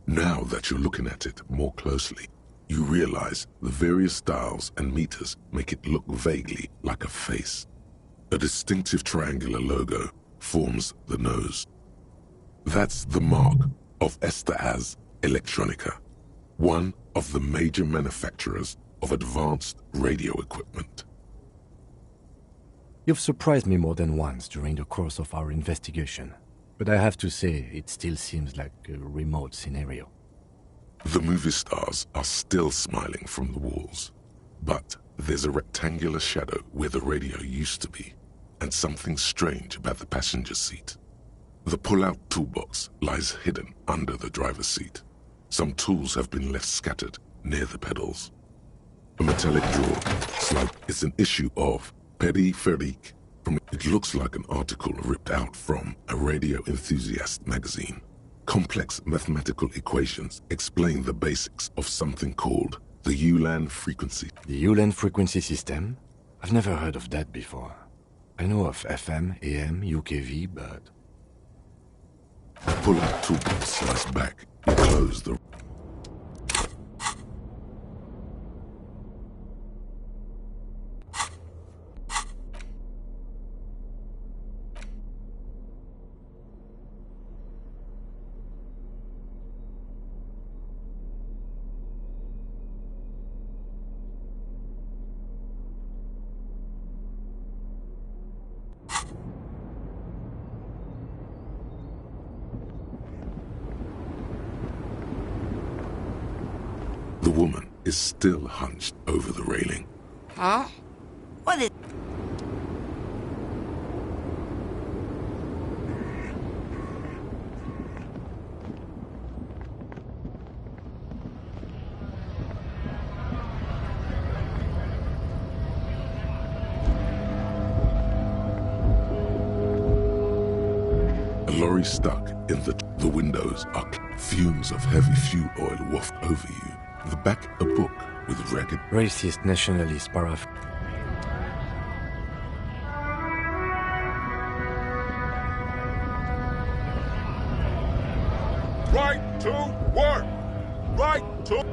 Speaker 3: Now that you're looking at it more closely, you realize the various dials and meters make it look vaguely like a face. A distinctive triangular logo forms the nose. That's the mark of Estaz Electronica, one of the major manufacturers of advanced radio equipment.
Speaker 4: You've surprised me more than once during the course of our investigation, but I have to say it still seems like a remote scenario.
Speaker 3: The movie stars are still smiling from the walls, but there's a rectangular shadow where the radio used to be, and something strange about the passenger seat. The pull-out toolbox lies hidden under the driver's seat. Some tools have been left scattered near the pedals. A metallic drawer, like it's an issue of Peripherik. It looks like an article ripped out from a radio enthusiast magazine. Complex mathematical equations explain the basics of something called the Ulan frequency.
Speaker 4: The Ulan frequency system? I've never heard of that before. I know of FM, AM, UKV, but...
Speaker 3: The pull-out toolbox slides back and close the... The woman is still hunched over the railing.
Speaker 8: Huh? What is...
Speaker 3: A lorry stuck in the windows are fumes of heavy fuel oil waft over you. The back a book with ragged
Speaker 4: racist nationalist paraph.
Speaker 3: Right to work! Right to...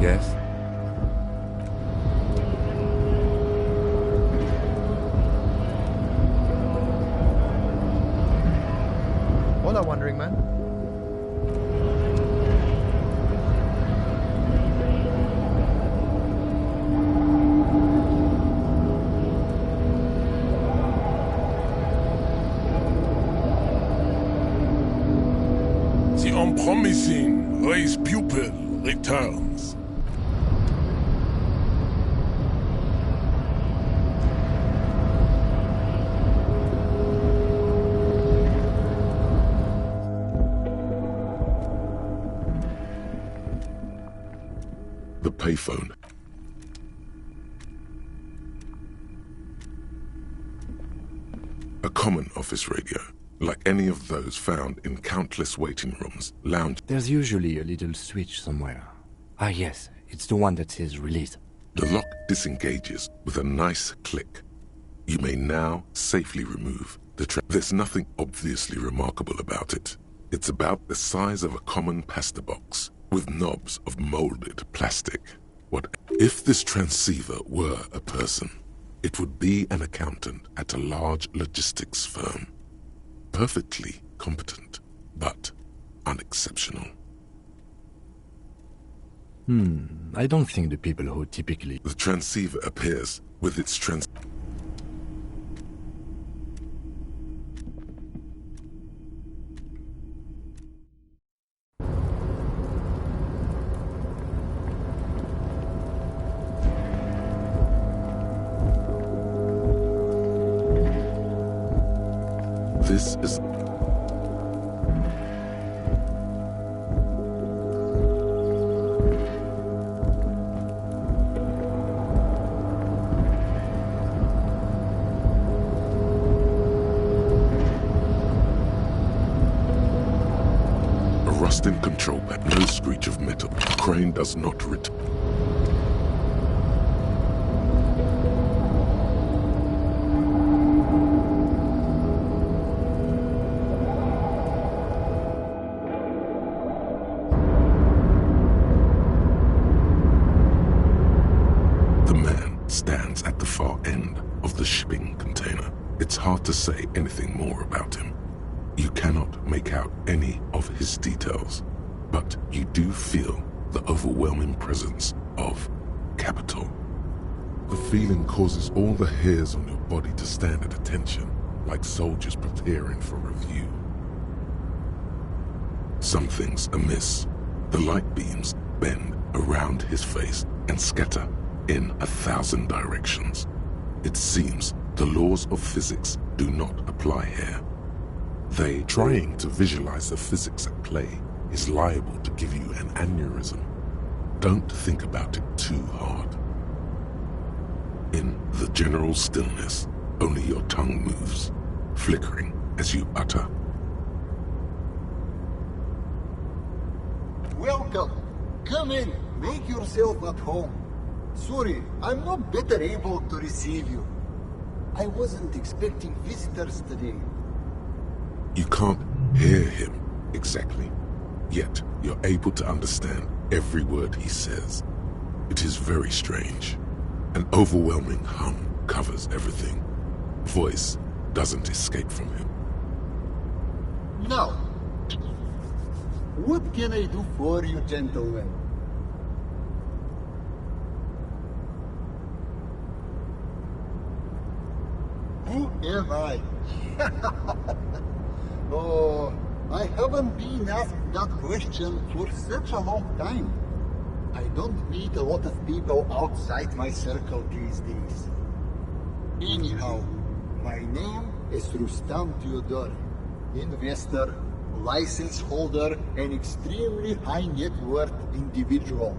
Speaker 4: Yes?
Speaker 2: Hola, Wandering Man.
Speaker 3: The unpromising race pupil returns. The payphone. A common office radio, like any of those found in countless waiting rooms, lounge.
Speaker 4: There's usually a little switch somewhere. Ah yes, it's the one that says release.
Speaker 3: The lock disengages with a nice click. You may now safely remove There's nothing obviously remarkable about it. It's about the size of a common pasta box, with knobs of molded plastic. What if this transceiver were a person? It would be an accountant at a large logistics firm. Perfectly competent, but unexceptional.
Speaker 4: I don't think the people who typically...
Speaker 3: The transceiver appears with its This is... A rusting control panel, no screech of metal. Crane does not return. Stands at the far end of the shipping container. It's hard to say anything more about him. You cannot make out any of his details, but you do feel the overwhelming presence of capital. The feeling causes all the hairs on your body to stand at attention, like soldiers preparing for review. Something's amiss. The light beams bend around his face and scatter in 1,000 directions. It seems the laws of physics do not apply here. Trying to visualize the physics at play is liable to give you an aneurysm. Don't think about it too hard. In the general stillness, only your tongue moves, flickering as you utter.
Speaker 5: Welcome. Come in. Make yourself at home. Sorry, I'm not better able to receive you. I wasn't expecting visitors today.
Speaker 3: You can't hear him exactly, yet you're able to understand every word he says. It is very strange. An overwhelming hum covers everything. Voice doesn't escape from him.
Speaker 5: Now, what can I do for you, gentlemen? Who am I? Oh, I haven't been asked that question for such a long time. I don't meet a lot of people outside my circle these days. Anyhow, my name is Rustam Theodore, investor, license holder, and extremely high net worth individual.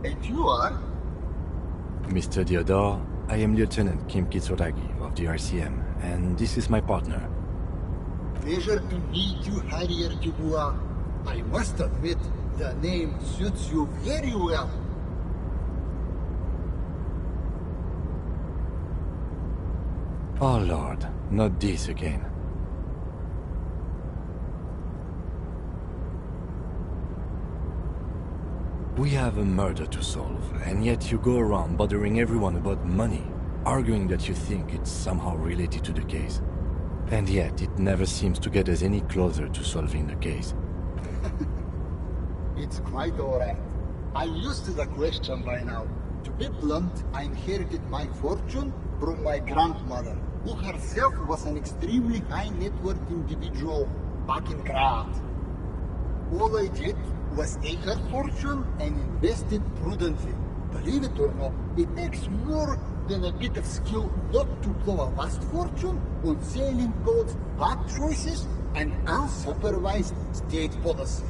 Speaker 5: And you are?
Speaker 4: Mr. Theodore, I am Lieutenant Kim Kitsuragi of the RCM, and this is my partner.
Speaker 5: Pleasure to meet you, Harrier Dubois. I must admit, the name suits you very well.
Speaker 4: Oh Lord, not this again. We have a murder to solve, and yet you go around bothering everyone about money, arguing that you think it's somehow related to the case. And yet, it never seems to get us any closer to solving the case.
Speaker 5: It's quite alright. I'm used to the question by now. To be blunt, I inherited my fortune from my grandmother, who herself was an extremely high net worth individual back in Graz. All I did was take her fortune and invest it prudently. Believe it or not, it takes more than a bit of skill not to blow a vast fortune on sailing boats, bad choices, and unsupervised state policy.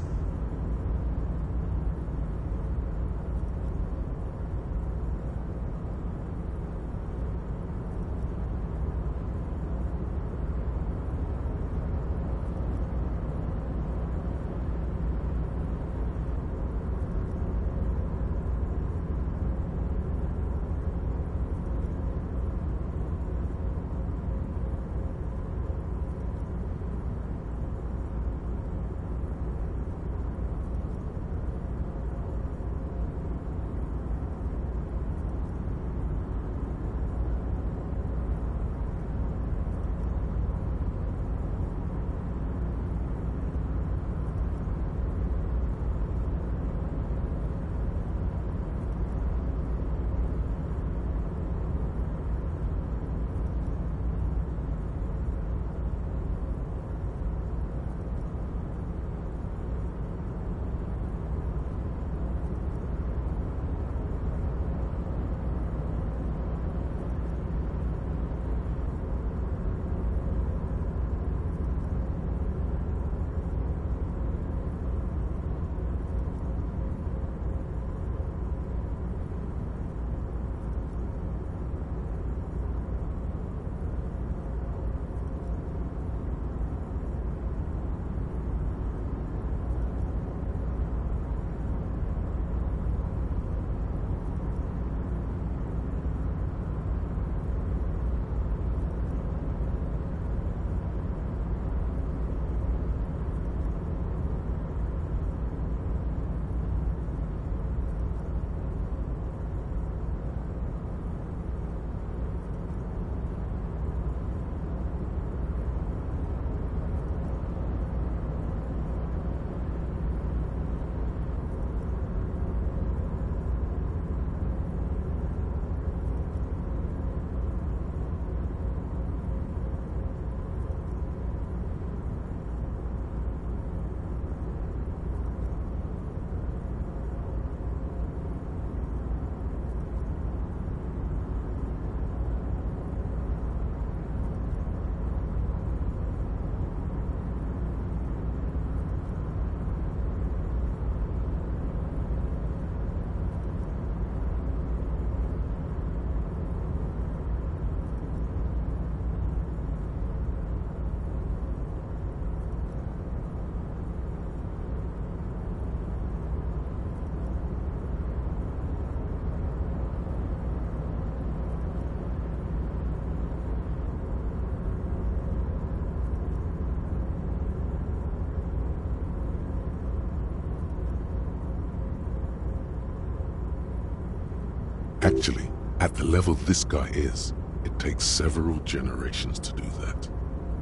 Speaker 3: Actually, at the level this guy is, it takes several generations to do that.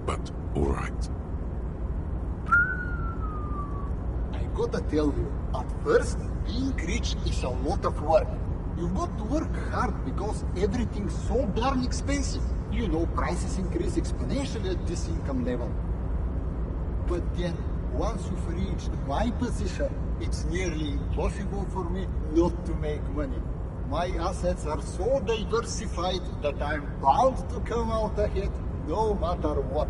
Speaker 3: But, alright.
Speaker 5: I gotta tell you, at first, being rich is a lot of work. You've got to work hard because everything's so darn expensive. You know, prices increase exponentially at this income level. But then, once you've reached my position, it's nearly impossible for me not to make money. My assets are so diversified that I'm bound to come out ahead no matter what.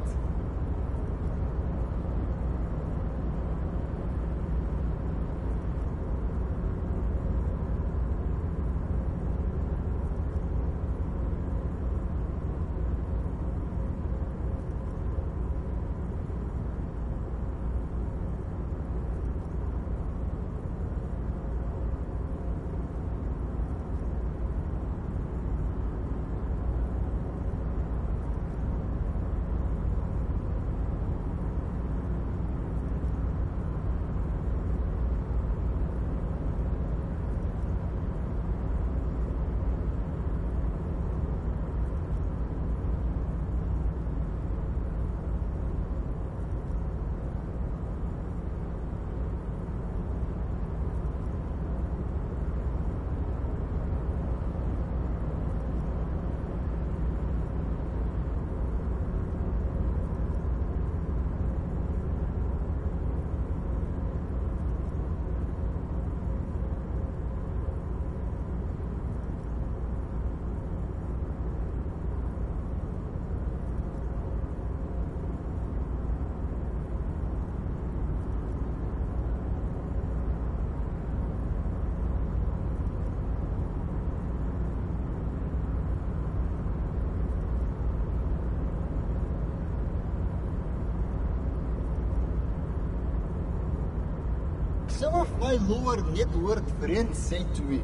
Speaker 5: Some of my lower net worth friends say to me,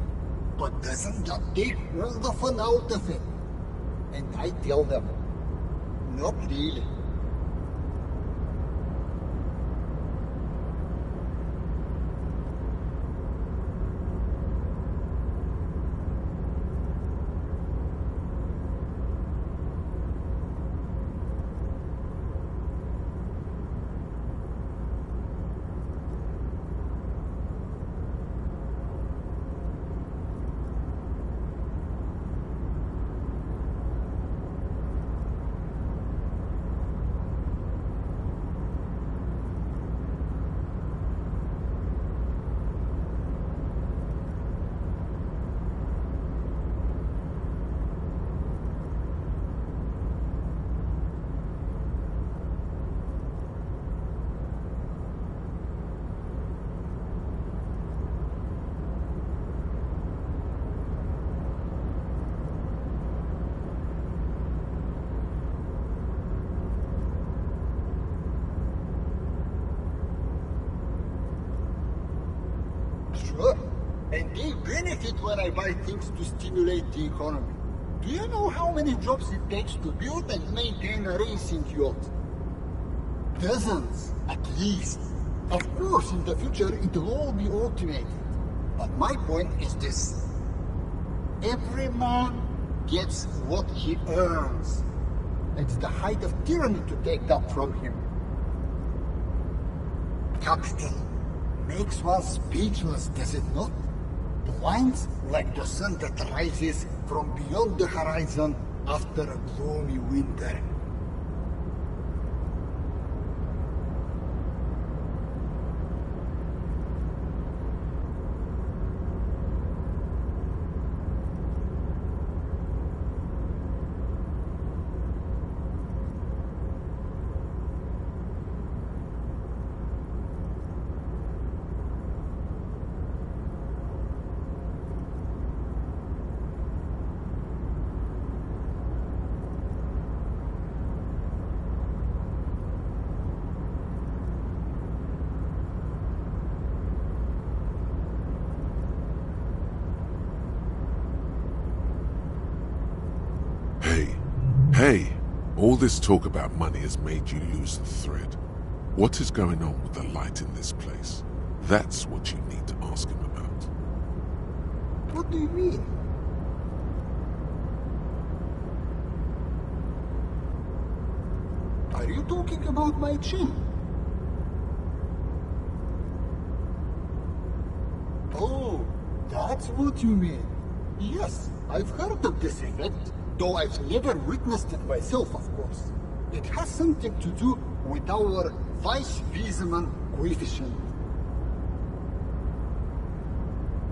Speaker 5: but doesn't that take all the fun out of it? And I tell them, not really. Sure, and they benefit when I buy things to stimulate the economy. Do you know how many jobs it takes to build and maintain a racing yacht? Dozens, at least. Of course, in the future, it will all be automated. But my point is this. Every man gets what he earns. It's the height of tyranny to take that from him. Capital makes one speechless, does it not? Blinds like the sun that rises from beyond the horizon after a gloomy winter.
Speaker 3: Hey, all this talk about money has made you lose the thread. What is going on with the light in this place? That's what you need to ask him about.
Speaker 5: What do you mean? Are you talking about my chin? Oh, that's what you mean. Yes, I've heard of this effect, though I've never witnessed it myself, of course. It has something to do with our Weiss-Wiesemann coefficient.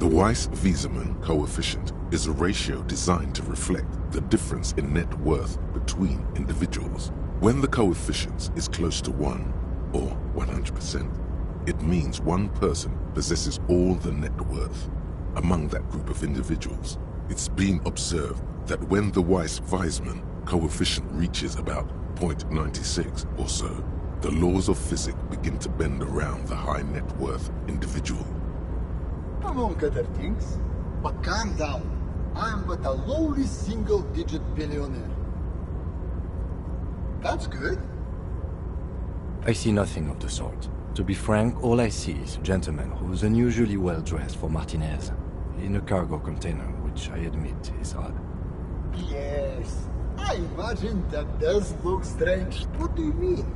Speaker 3: The Weiss-Wiesemann coefficient is a ratio designed to reflect the difference in net worth between individuals. When the coefficient is close to 1, or 100%, it means one person possesses all the net worth. Among that group of individuals, it's been observed that when the Weiss-Wiesemann coefficient reaches about 0.96 or so, the laws of physics begin to bend around the high net worth individual.
Speaker 5: Among other things. But calm down. I'm but a lowly single-digit billionaire. That's good.
Speaker 4: I see nothing of the sort. To be frank, all I see is a gentleman who's unusually well dressed for Martinez, in a cargo container, which I admit is odd.
Speaker 5: Yes, I imagine that does look strange. What do you mean?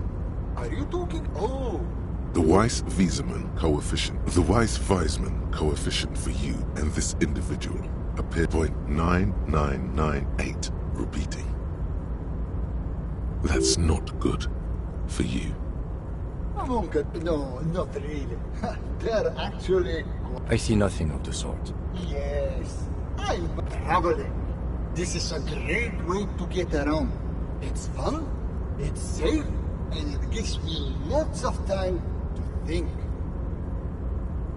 Speaker 5: Are you talking? Oh.
Speaker 3: The Weiss-Wiesemann coefficient. The Weiss-Wiesemann coefficient for you and this individual appear 0.9998, repeating. That's not good for you.
Speaker 5: No, not really. They're actually...
Speaker 4: I see nothing of the sort.
Speaker 5: Yes, I'm traveling. This is a great way to get around. It's fun, it's safe, and it gives me lots of time to think.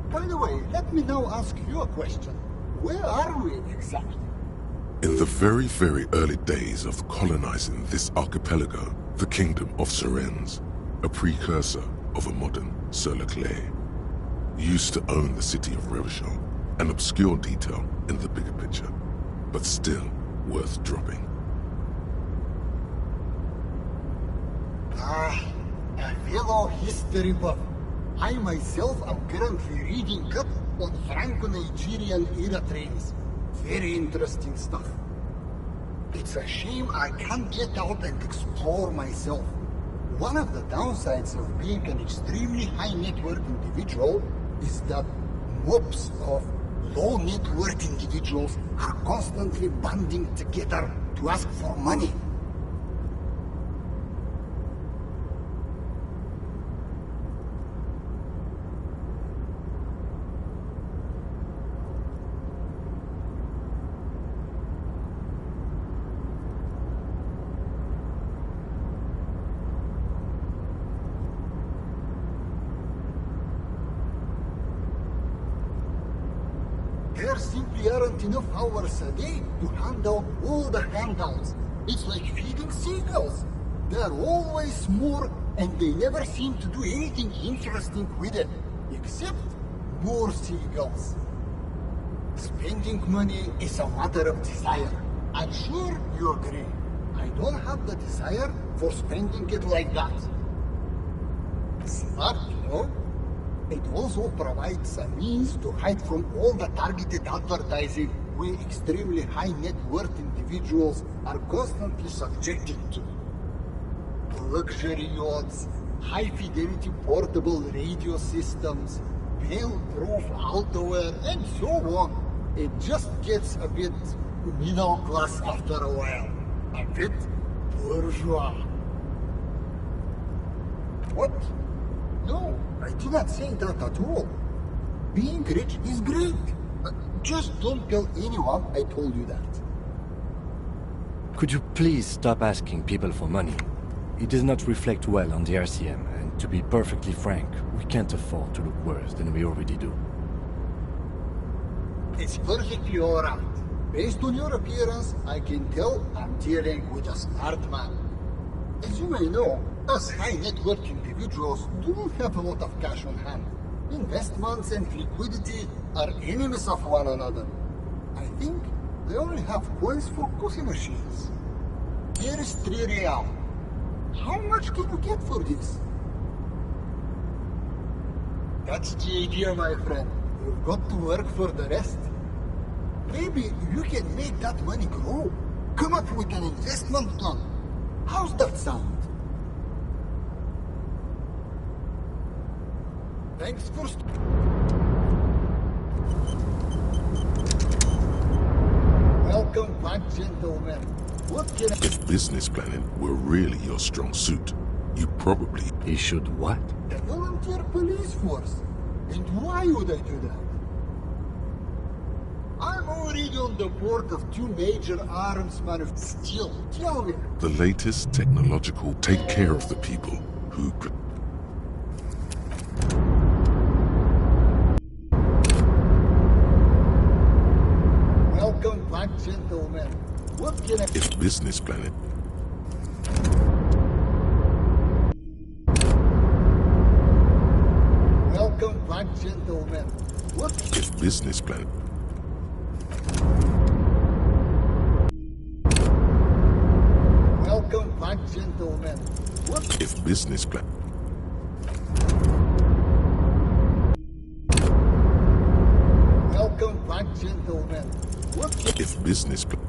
Speaker 5: By the way, let me now ask you a question. Where are we exactly?
Speaker 3: In the very, very early days of colonizing this archipelago, the kingdom of Sirens, a precursor of a modern Sur-le-Clay, used to own the city of Revachol, an obscure detail in the bigger picture, but still worth dropping.
Speaker 5: A fellow history buff. I myself am currently reading up on Franco-Nigerian era trains. Very interesting stuff. It's a shame I can't get out and explore myself. One of the downsides of being an extremely high net worth individual is that mobs of low net worth individuals are constantly banding together to ask for money. There simply aren't enough hours a day to hand out all the handouts. It's like feeding seagulls. There are always more, and they never seem to do anything interesting with it, except more seagulls. Spending money is a matter of desire. I'm sure you agree. I don't have the desire for spending it like that. Smart, you know? It also provides a means to hide from all the targeted advertising we extremely high net worth individuals are constantly subjected to. Luxury yachts, high fidelity portable radio systems, fail-proof outerwear, and so on. It just gets a bit middle class after a while. A bit bourgeois. What? No, I did not say that at all. Being rich is great. Just don't tell anyone I told you that.
Speaker 4: Could you please stop asking people for money? It does not reflect well on the RCM, and to be perfectly frank, we can't afford to look worse than we already do.
Speaker 5: It's perfectly alright. Based on your appearance, I can tell I'm dealing with a smart man. As you may know, us high net worth individuals do not have a lot of cash on hand. Investments and liquidity are enemies of one another. I think they only have coins for coffee machines. Here is 3 real. How much can you get for this? That's the idea, my friend. You've got to work for the rest. Maybe you can make that money grow. Come up with an investment plan. How's that sound? Thanks for... Welcome back, gentlemen. What can I...
Speaker 3: If business planning were really your strong suit, you probably...
Speaker 4: He should what?
Speaker 5: A volunteer police force. And why would I do that? I'm already on the board of 2 major arms manufacturers. Still, tell me.
Speaker 3: The latest technological take care of the people who...
Speaker 5: Welcome back, gentlemen. What can I...
Speaker 3: If business planning...
Speaker 5: Welcome back, gentlemen. What...
Speaker 3: If business planning...
Speaker 5: Welcome back, gentlemen. What...
Speaker 3: If business plan...
Speaker 5: Welcome back, gentlemen. What...
Speaker 3: If business plan...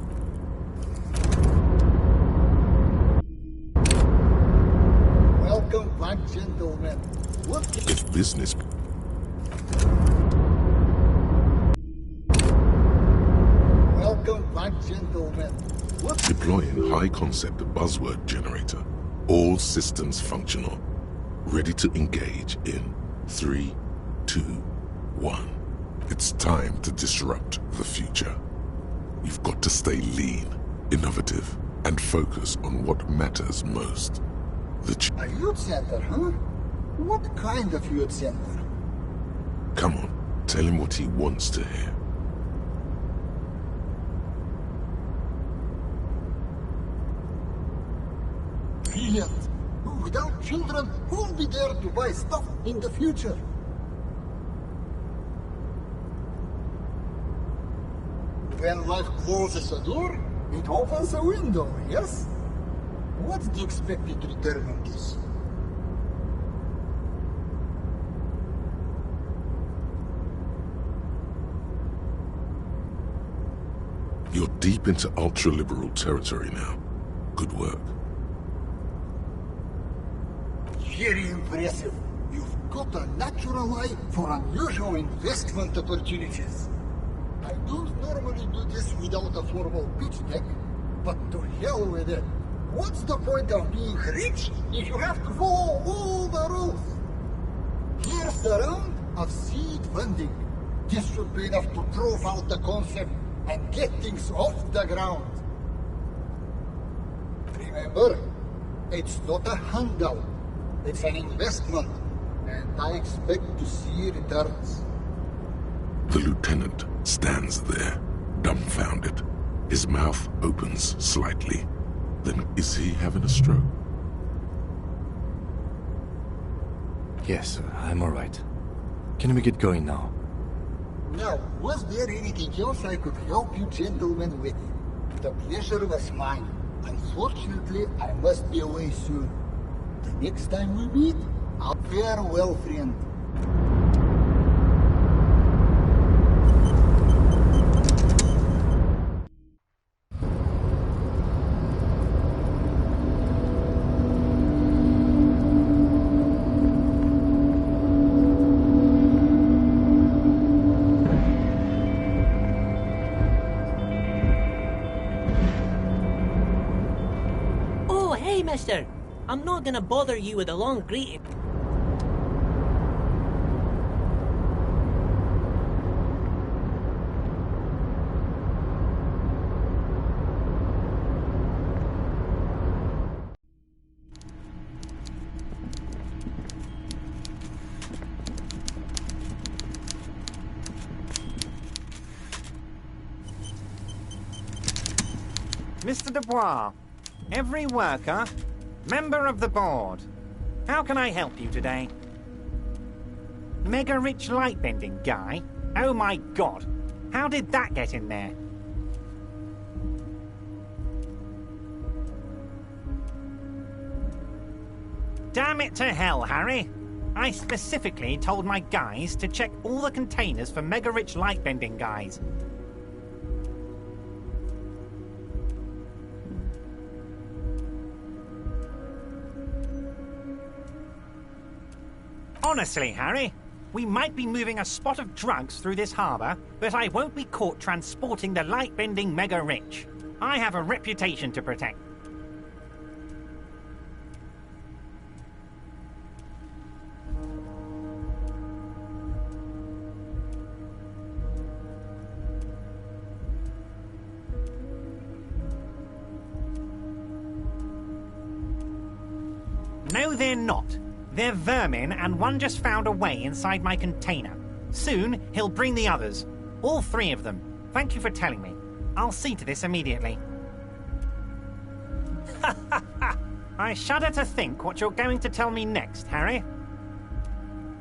Speaker 5: Welcome back, gentlemen. What...
Speaker 3: If business...
Speaker 5: Welcome back, gentlemen. What...
Speaker 3: Deploying high-concept buzzword generator. All systems functional. Ready to engage in 3, 2, 1. It's time to disrupt the future. You've got to stay lean, innovative, and focus on what matters most.
Speaker 5: A youth center, huh? What kind of youth center?
Speaker 3: Come on, tell him what he wants to hear.
Speaker 5: Brilliant. Without children, who'll be there to buy stuff in the future? When life closes a door, it opens a window, yes? What's the expected return on this?
Speaker 3: You're deep into ultra-liberal territory now. Good work.
Speaker 5: Very impressive. You've got a natural eye for unusual investment opportunities. I don't normally do this without a formal pitch deck, but to hell with it. What's the point of being rich if you have to follow all the rules? Here's the round of seed funding. This should be enough to prove out the concept and get things off the ground. Remember, it's not a handout. It's an investment, and I expect to see returns.
Speaker 3: The lieutenant stands there, dumbfounded. His mouth opens slightly. Then is he having a stroke?
Speaker 4: Yes, I'm all right. Can we get going now?
Speaker 5: Now, was there anything else I could help you gentlemen with? The pleasure was mine. Unfortunately, I must be away soon. The next time we meet, I'll farewell, friend.
Speaker 16: Oh, hey, mister. I'm not gonna bother you with a long greeting.
Speaker 7: Mr. Dubois, every worker, member of the board. How can I help you today? Mega rich light-bending guy? Oh my god! How did that get in there? Damn it to hell, Harry! I specifically told my guys to check all the containers for mega rich light-bending guys. Honestly, Harry, We might be moving a spot of drugs through this harbour, but I won't be caught transporting the light-bending mega-rich. I have a reputation to protect. No, they're not. They're vermin, and one just found a way inside my container. Soon, he'll bring the others. All 3 of them. Thank you for telling me. I'll see to this immediately. I shudder to think what you're going to tell me next, Harry.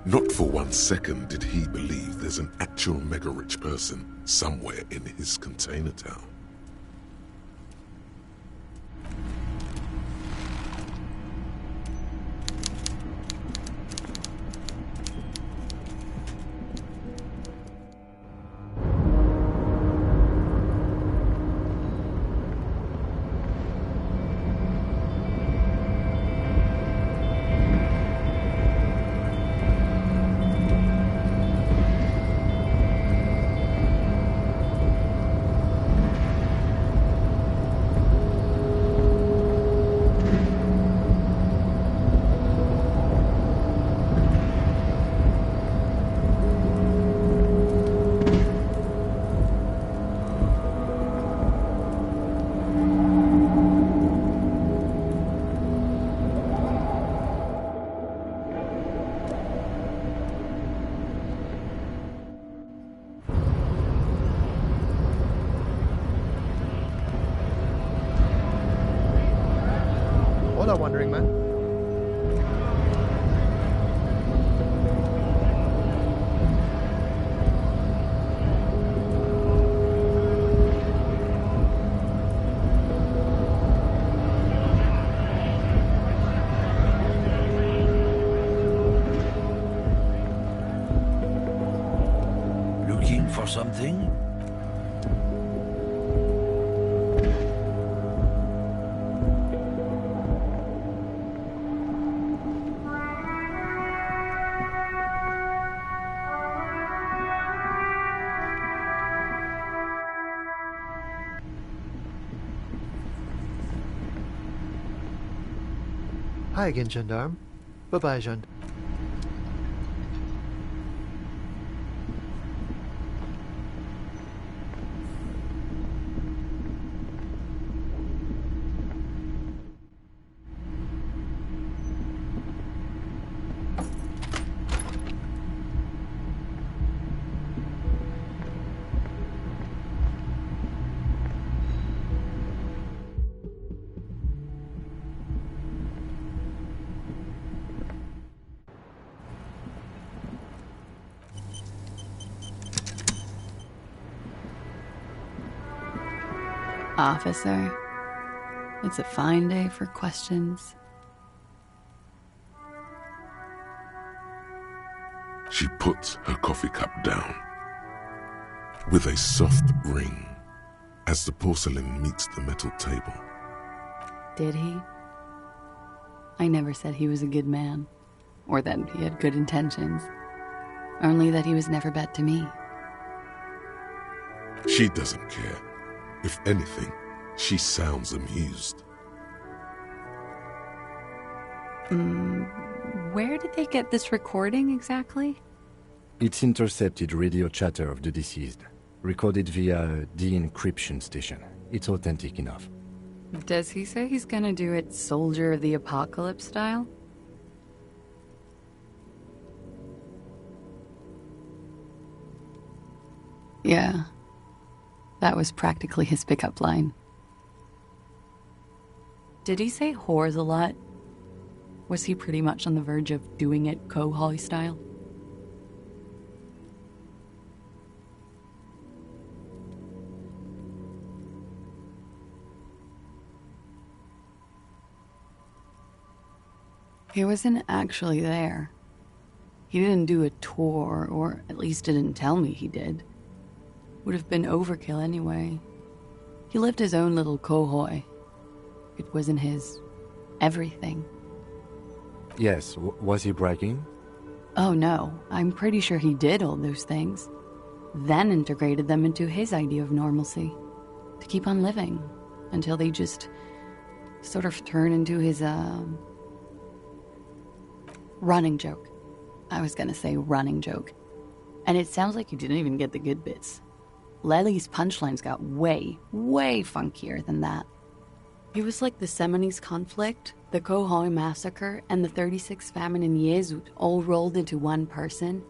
Speaker 3: Not for 1 second did he believe there's an actual mega-rich person somewhere in his container town.
Speaker 2: Hola, Wandering Man.
Speaker 20: Looking for something?
Speaker 2: Hi again, gendarme. Bye-bye, gendarme.
Speaker 10: Officer, it's a fine day for questions.
Speaker 3: She puts her coffee cup down with a soft ring as the porcelain meets the metal table.
Speaker 10: Did he? I never said he was a good man, or that he had good intentions, only that he was never bad to me.
Speaker 3: She doesn't care. If anything, she sounds amused.
Speaker 10: Where did they get this recording exactly?
Speaker 4: It's intercepted radio chatter of the deceased, recorded via de-encryption station. It's authentic enough.
Speaker 10: Does he say he's gonna do it Soldier of the Apocalypse style? Yeah. That was practically his pickup line. Did he say whores a lot? Was he pretty much on the verge of doing it Cohoy style? He wasn't actually there. He didn't do a tour, or at least didn't tell me he did. Would have been overkill anyway. He lived his own little Cohoy. It wasn't his everything.
Speaker 4: Yes, was he bragging?
Speaker 10: Oh no, I'm pretty sure he did all those things, then integrated them into his idea of normalcy, to keep on living, until they just sort of turn into his, running joke. I was gonna say running joke. And it sounds like you didn't even get the good bits. Lely's punchlines got way, way funkier than that. It was like the Seminese conflict, the Khohoi massacre, and the 36 famine in Yezud all rolled into one person,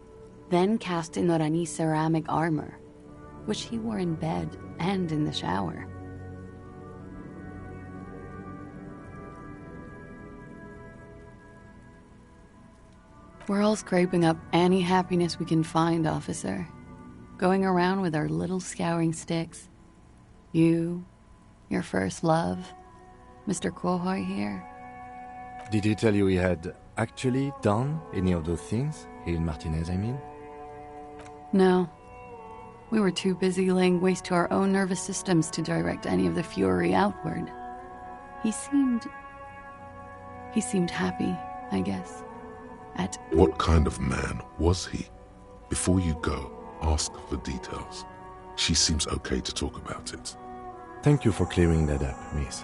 Speaker 10: then cast in Orani's ceramic armor, which he wore in bed and in the shower. We're all scraping up any happiness we can find, officer. Going around with our little scouring sticks. You, your first love, Mr. Khohoi here.
Speaker 4: Did he tell you he had actually done any of those things? He and Martinez, I mean?
Speaker 10: No. We were too busy laying waste to our own nervous systems to direct any of the fury outward. He seemed happy, I guess.
Speaker 3: What kind of man was he? Before you go, ask for details. She seems okay to talk about it.
Speaker 4: Thank you for clearing that up, miss.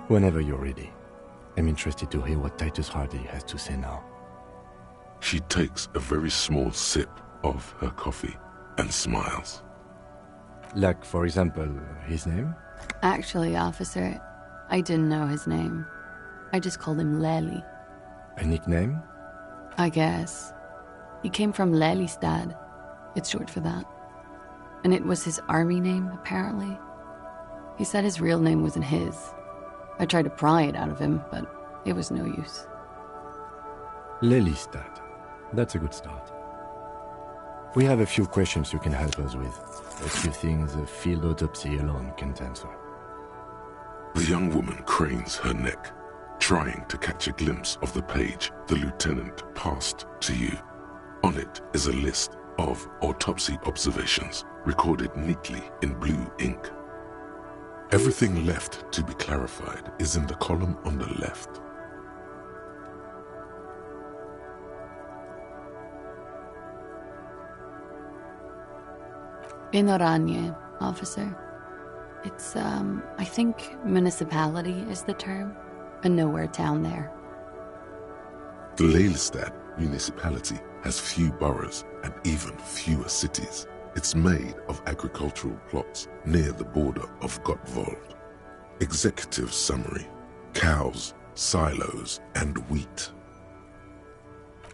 Speaker 4: Whenever you're ready. I'm interested to hear what Titus Hardy has to say now.
Speaker 3: She takes a very small sip of her coffee and smiles.
Speaker 4: Like, for example, his name?
Speaker 10: Actually, officer, I didn't know his name. I just called him Lely.
Speaker 4: A nickname?
Speaker 10: I guess. He came from Lelystad. It's short for that. And it was his army name, apparently. He said his real name wasn't his. I tried to pry it out of him, but it was no use.
Speaker 4: Lelystad. That's a good start. We have a few questions you can help us with. A few things a field autopsy alone can't answer.
Speaker 3: The young woman cranes her neck, trying to catch a glimpse of the page the lieutenant passed to you. On it is a list of autopsy observations recorded neatly in blue ink. Everything left to be clarified is in the column on the left.
Speaker 10: In Oranje, officer. It's, I think municipality is the term. A nowhere town there.
Speaker 3: The Lelystad municipality has few boroughs and even fewer cities. It's made of agricultural plots near the border of Gottwald. Executive summary: cows, silos, and wheat.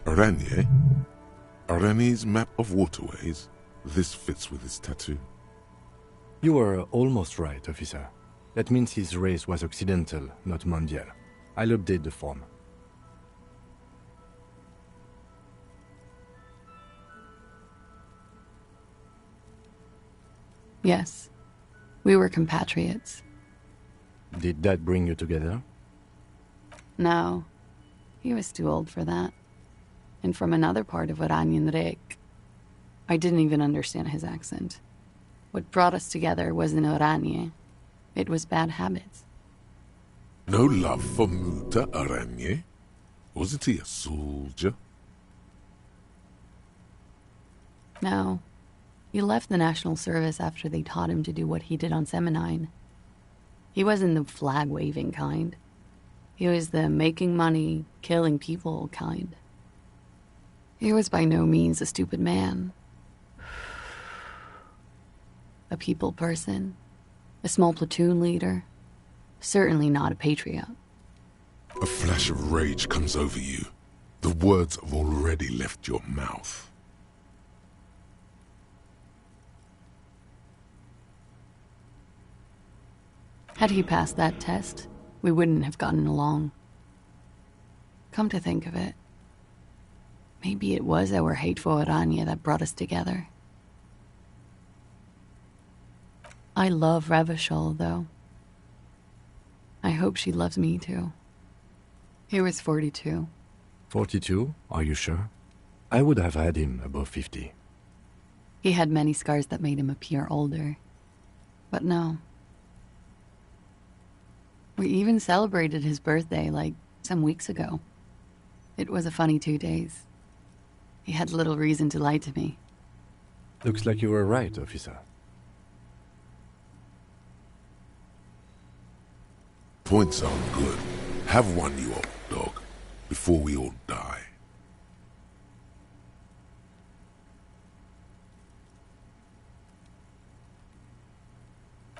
Speaker 3: Oranje? Oranje's map of waterways? This fits with his tattoo.
Speaker 4: You were almost right, officer. That means his race was occidental, not mondial. I'll update the form.
Speaker 10: Yes. We were compatriots.
Speaker 4: Did that bring you together?
Speaker 10: No. He was too old for that. And from another part of Oranjenrek. I didn't even understand his accent. What brought us together wasn't Oranje. It was bad habits.
Speaker 3: No love for Muta Oranje? Wasn't he a soldier?
Speaker 10: No. He left the National Service after they taught him to do what he did on Seminine. He wasn't the flag-waving kind. He was the making money, killing people kind. He was by no means a stupid man. A people person. A small platoon leader. Certainly not a patriot.
Speaker 3: A flash of rage comes over you. The words have already left your mouth.
Speaker 10: Had he passed that test, we wouldn't have gotten along. Come to think of it, maybe it was our hate for Oranje that brought us together. I love Revachol, though. I hope she loves me, too. He was 42.
Speaker 4: 42? Are you sure? I would have had him above 50.
Speaker 10: He had many scars that made him appear older. But no. We even celebrated his birthday, like, some weeks ago. It was a funny 2 days. He had little reason to lie to me.
Speaker 4: Looks like you were right, officer.
Speaker 3: Points are good. Have one, you old dog, before we all die.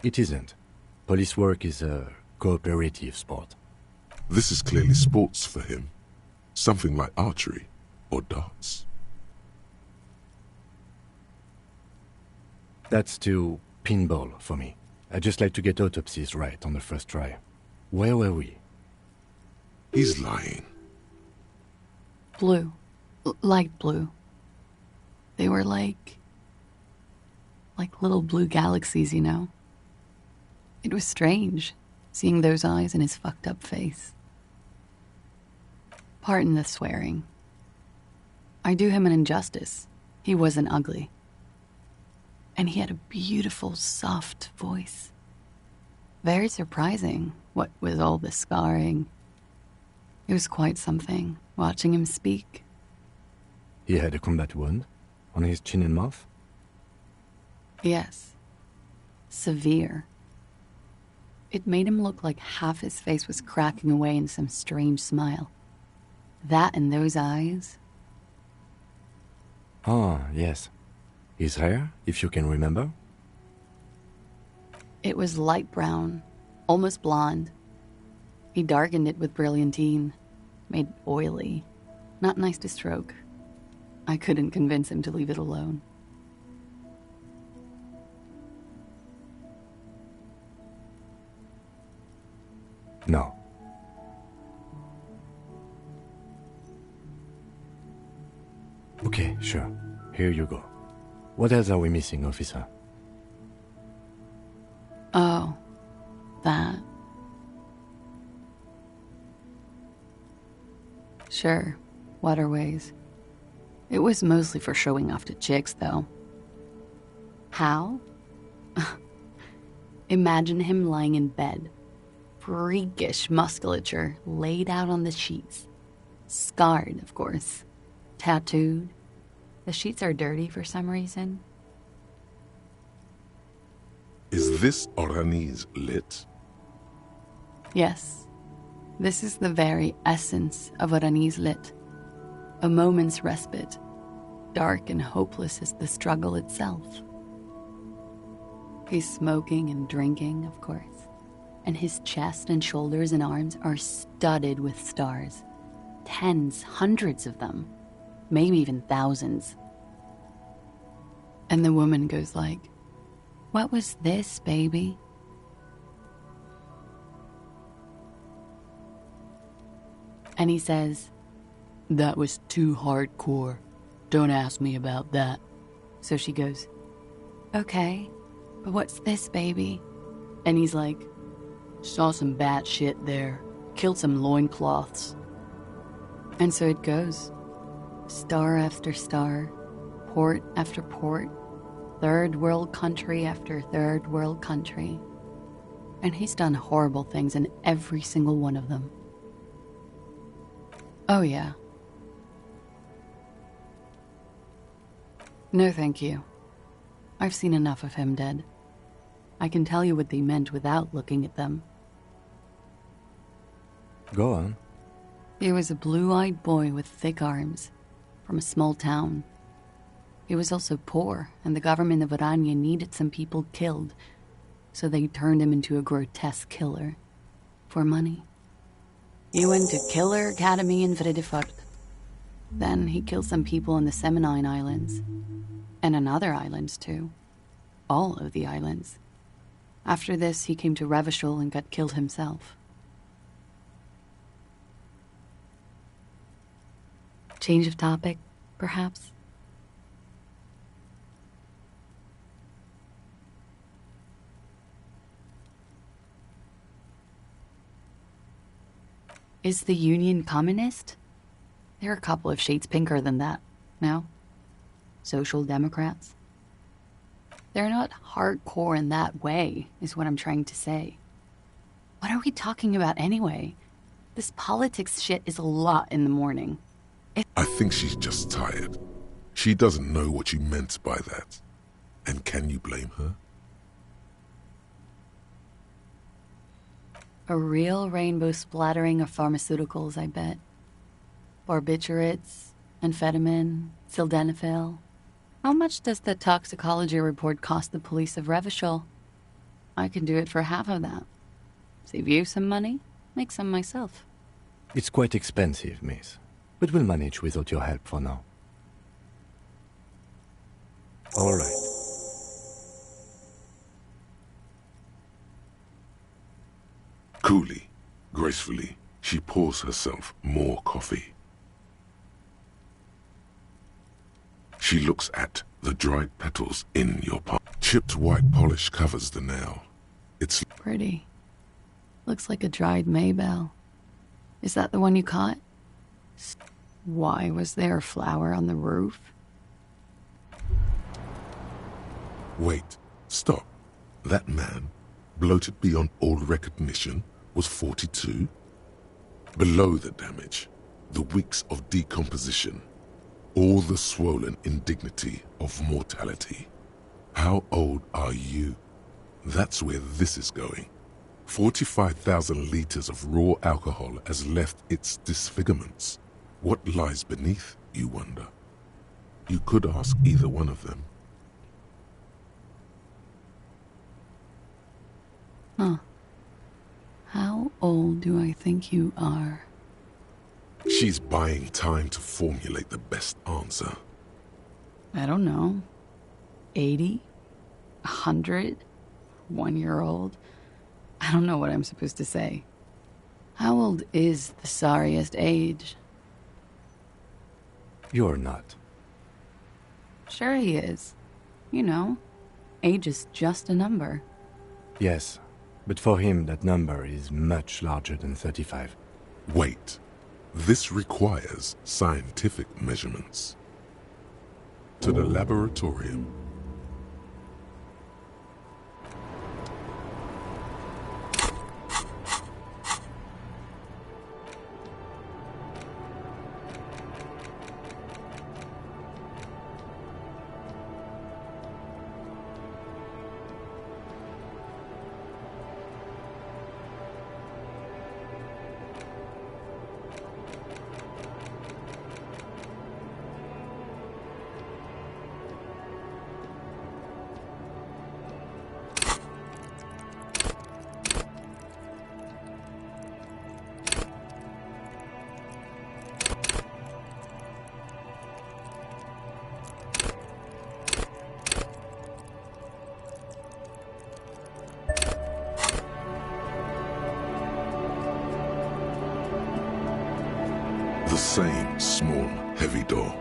Speaker 4: It isn't. Police work is a cooperative sport.
Speaker 3: This is clearly sports for him. Something like archery or darts.
Speaker 4: That's too pinball for me. I just like to get autopsies right on the first try. Where were we?
Speaker 3: He's lying.
Speaker 10: Blue. Light blue. They were like little blue galaxies, you know? It was strange, seeing those eyes in his fucked up face. Pardon the swearing. I do him an injustice. He wasn't ugly. And he had a beautiful, soft voice. Very surprising, what with all the scarring. It was quite something, watching him speak.
Speaker 4: He had a combat wound on his chin and mouth?
Speaker 10: Yes. Severe. It made him look like half his face was cracking away in some strange smile. That and those eyes.
Speaker 4: Ah, yes. His hair, if you can remember?
Speaker 10: It was light brown, almost blonde. He darkened it with brilliantine, made oily. Not nice to stroke. I couldn't convince him to leave it alone.
Speaker 4: No. Okay, sure. Here you go. What else are we missing, officer?
Speaker 10: Oh, that. Sure, waterways. It was mostly for showing off to chicks, though. How? Imagine him lying in bed. Freakish musculature laid out on the sheets. Scarred, of course. Tattooed. The sheets are dirty for some reason.
Speaker 3: Is this Orani's lit?
Speaker 10: Yes. This is the very essence of Orani's lit. A moment's respite. Dark and hopeless as the struggle itself. He's smoking and drinking, of course. And his chest and shoulders and arms are studded with stars. Tens, hundreds of them. Maybe even thousands. And the woman goes like, "What was this, baby?" And he says, "That was too hardcore. Don't ask me about that." So she goes, "Okay, but what's this, baby?" And he's like, "Saw some bat shit there. Killed some loincloths." And so it goes. Star after star, port after port, third world country after third world country. And he's done horrible things in every single one of them. Oh yeah. No thank you. I've seen enough of him dead. I can tell you what they meant without looking at them.
Speaker 4: Go on.
Speaker 10: He was a blue-eyed boy with thick arms, from a small town. He was also poor, and the government of Orania needed some people killed, so they turned him into a grotesque killer. For money. He went to Killer Academy in Vredefort. Then he killed some people on the Semenine Islands. And on other islands, too. All of the islands. After this, he came to Revachol and got killed himself. Change of topic, perhaps? Is the Union communist? They're a couple of shades pinker than that, no? Social Democrats? They're not hardcore in that way, is what I'm trying to say. What are we talking about anyway? This politics shit is a lot in the morning.
Speaker 3: I think she's just tired. She doesn't know what you meant by that. And can you blame her?
Speaker 10: A real rainbow splattering of pharmaceuticals, I bet. Barbiturates, amphetamine, sildenafil. How much does the toxicology report cost the police of Revachol? I can do it for half of that. Save you some money, make some myself.
Speaker 4: It's quite expensive, miss. But we'll manage without your help for now. All right.
Speaker 3: Coolly, gracefully, she pours herself more coffee. She looks at the dried petals in your palm. Chipped white polish covers the nail. It's
Speaker 10: pretty. Looks like a dried maybell. Is that the one you caught? Why was there a flower on the roof?
Speaker 3: Wait, stop. That man, bloated beyond all recognition, was 42? Below the damage, the weeks of decomposition, all the swollen indignity of mortality. How old are you? That's where this is going. 45,000 liters of raw alcohol has left its disfigurements. What lies beneath, you wonder? You could ask either one of them.
Speaker 10: Huh. How old do I think you are?
Speaker 3: She's buying time to formulate the best answer.
Speaker 10: I don't know. 80? 100? 1-year-old? I don't know what I'm supposed to say. How old is the sorriest age?
Speaker 4: You're not.
Speaker 10: Sure he is. You know, age is just a number.
Speaker 4: Yes, but for him that number is much larger than 35.
Speaker 3: Wait. This requires scientific measurements. To the laboratorium. The same small, heavy door.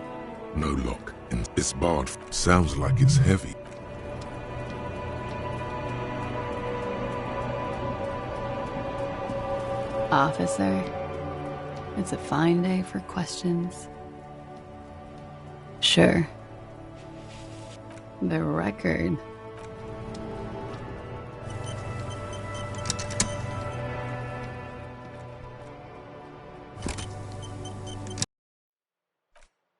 Speaker 3: No lock, and it's barred. Sounds like it's heavy.
Speaker 10: Officer, it's a fine day for questions. Sure. The record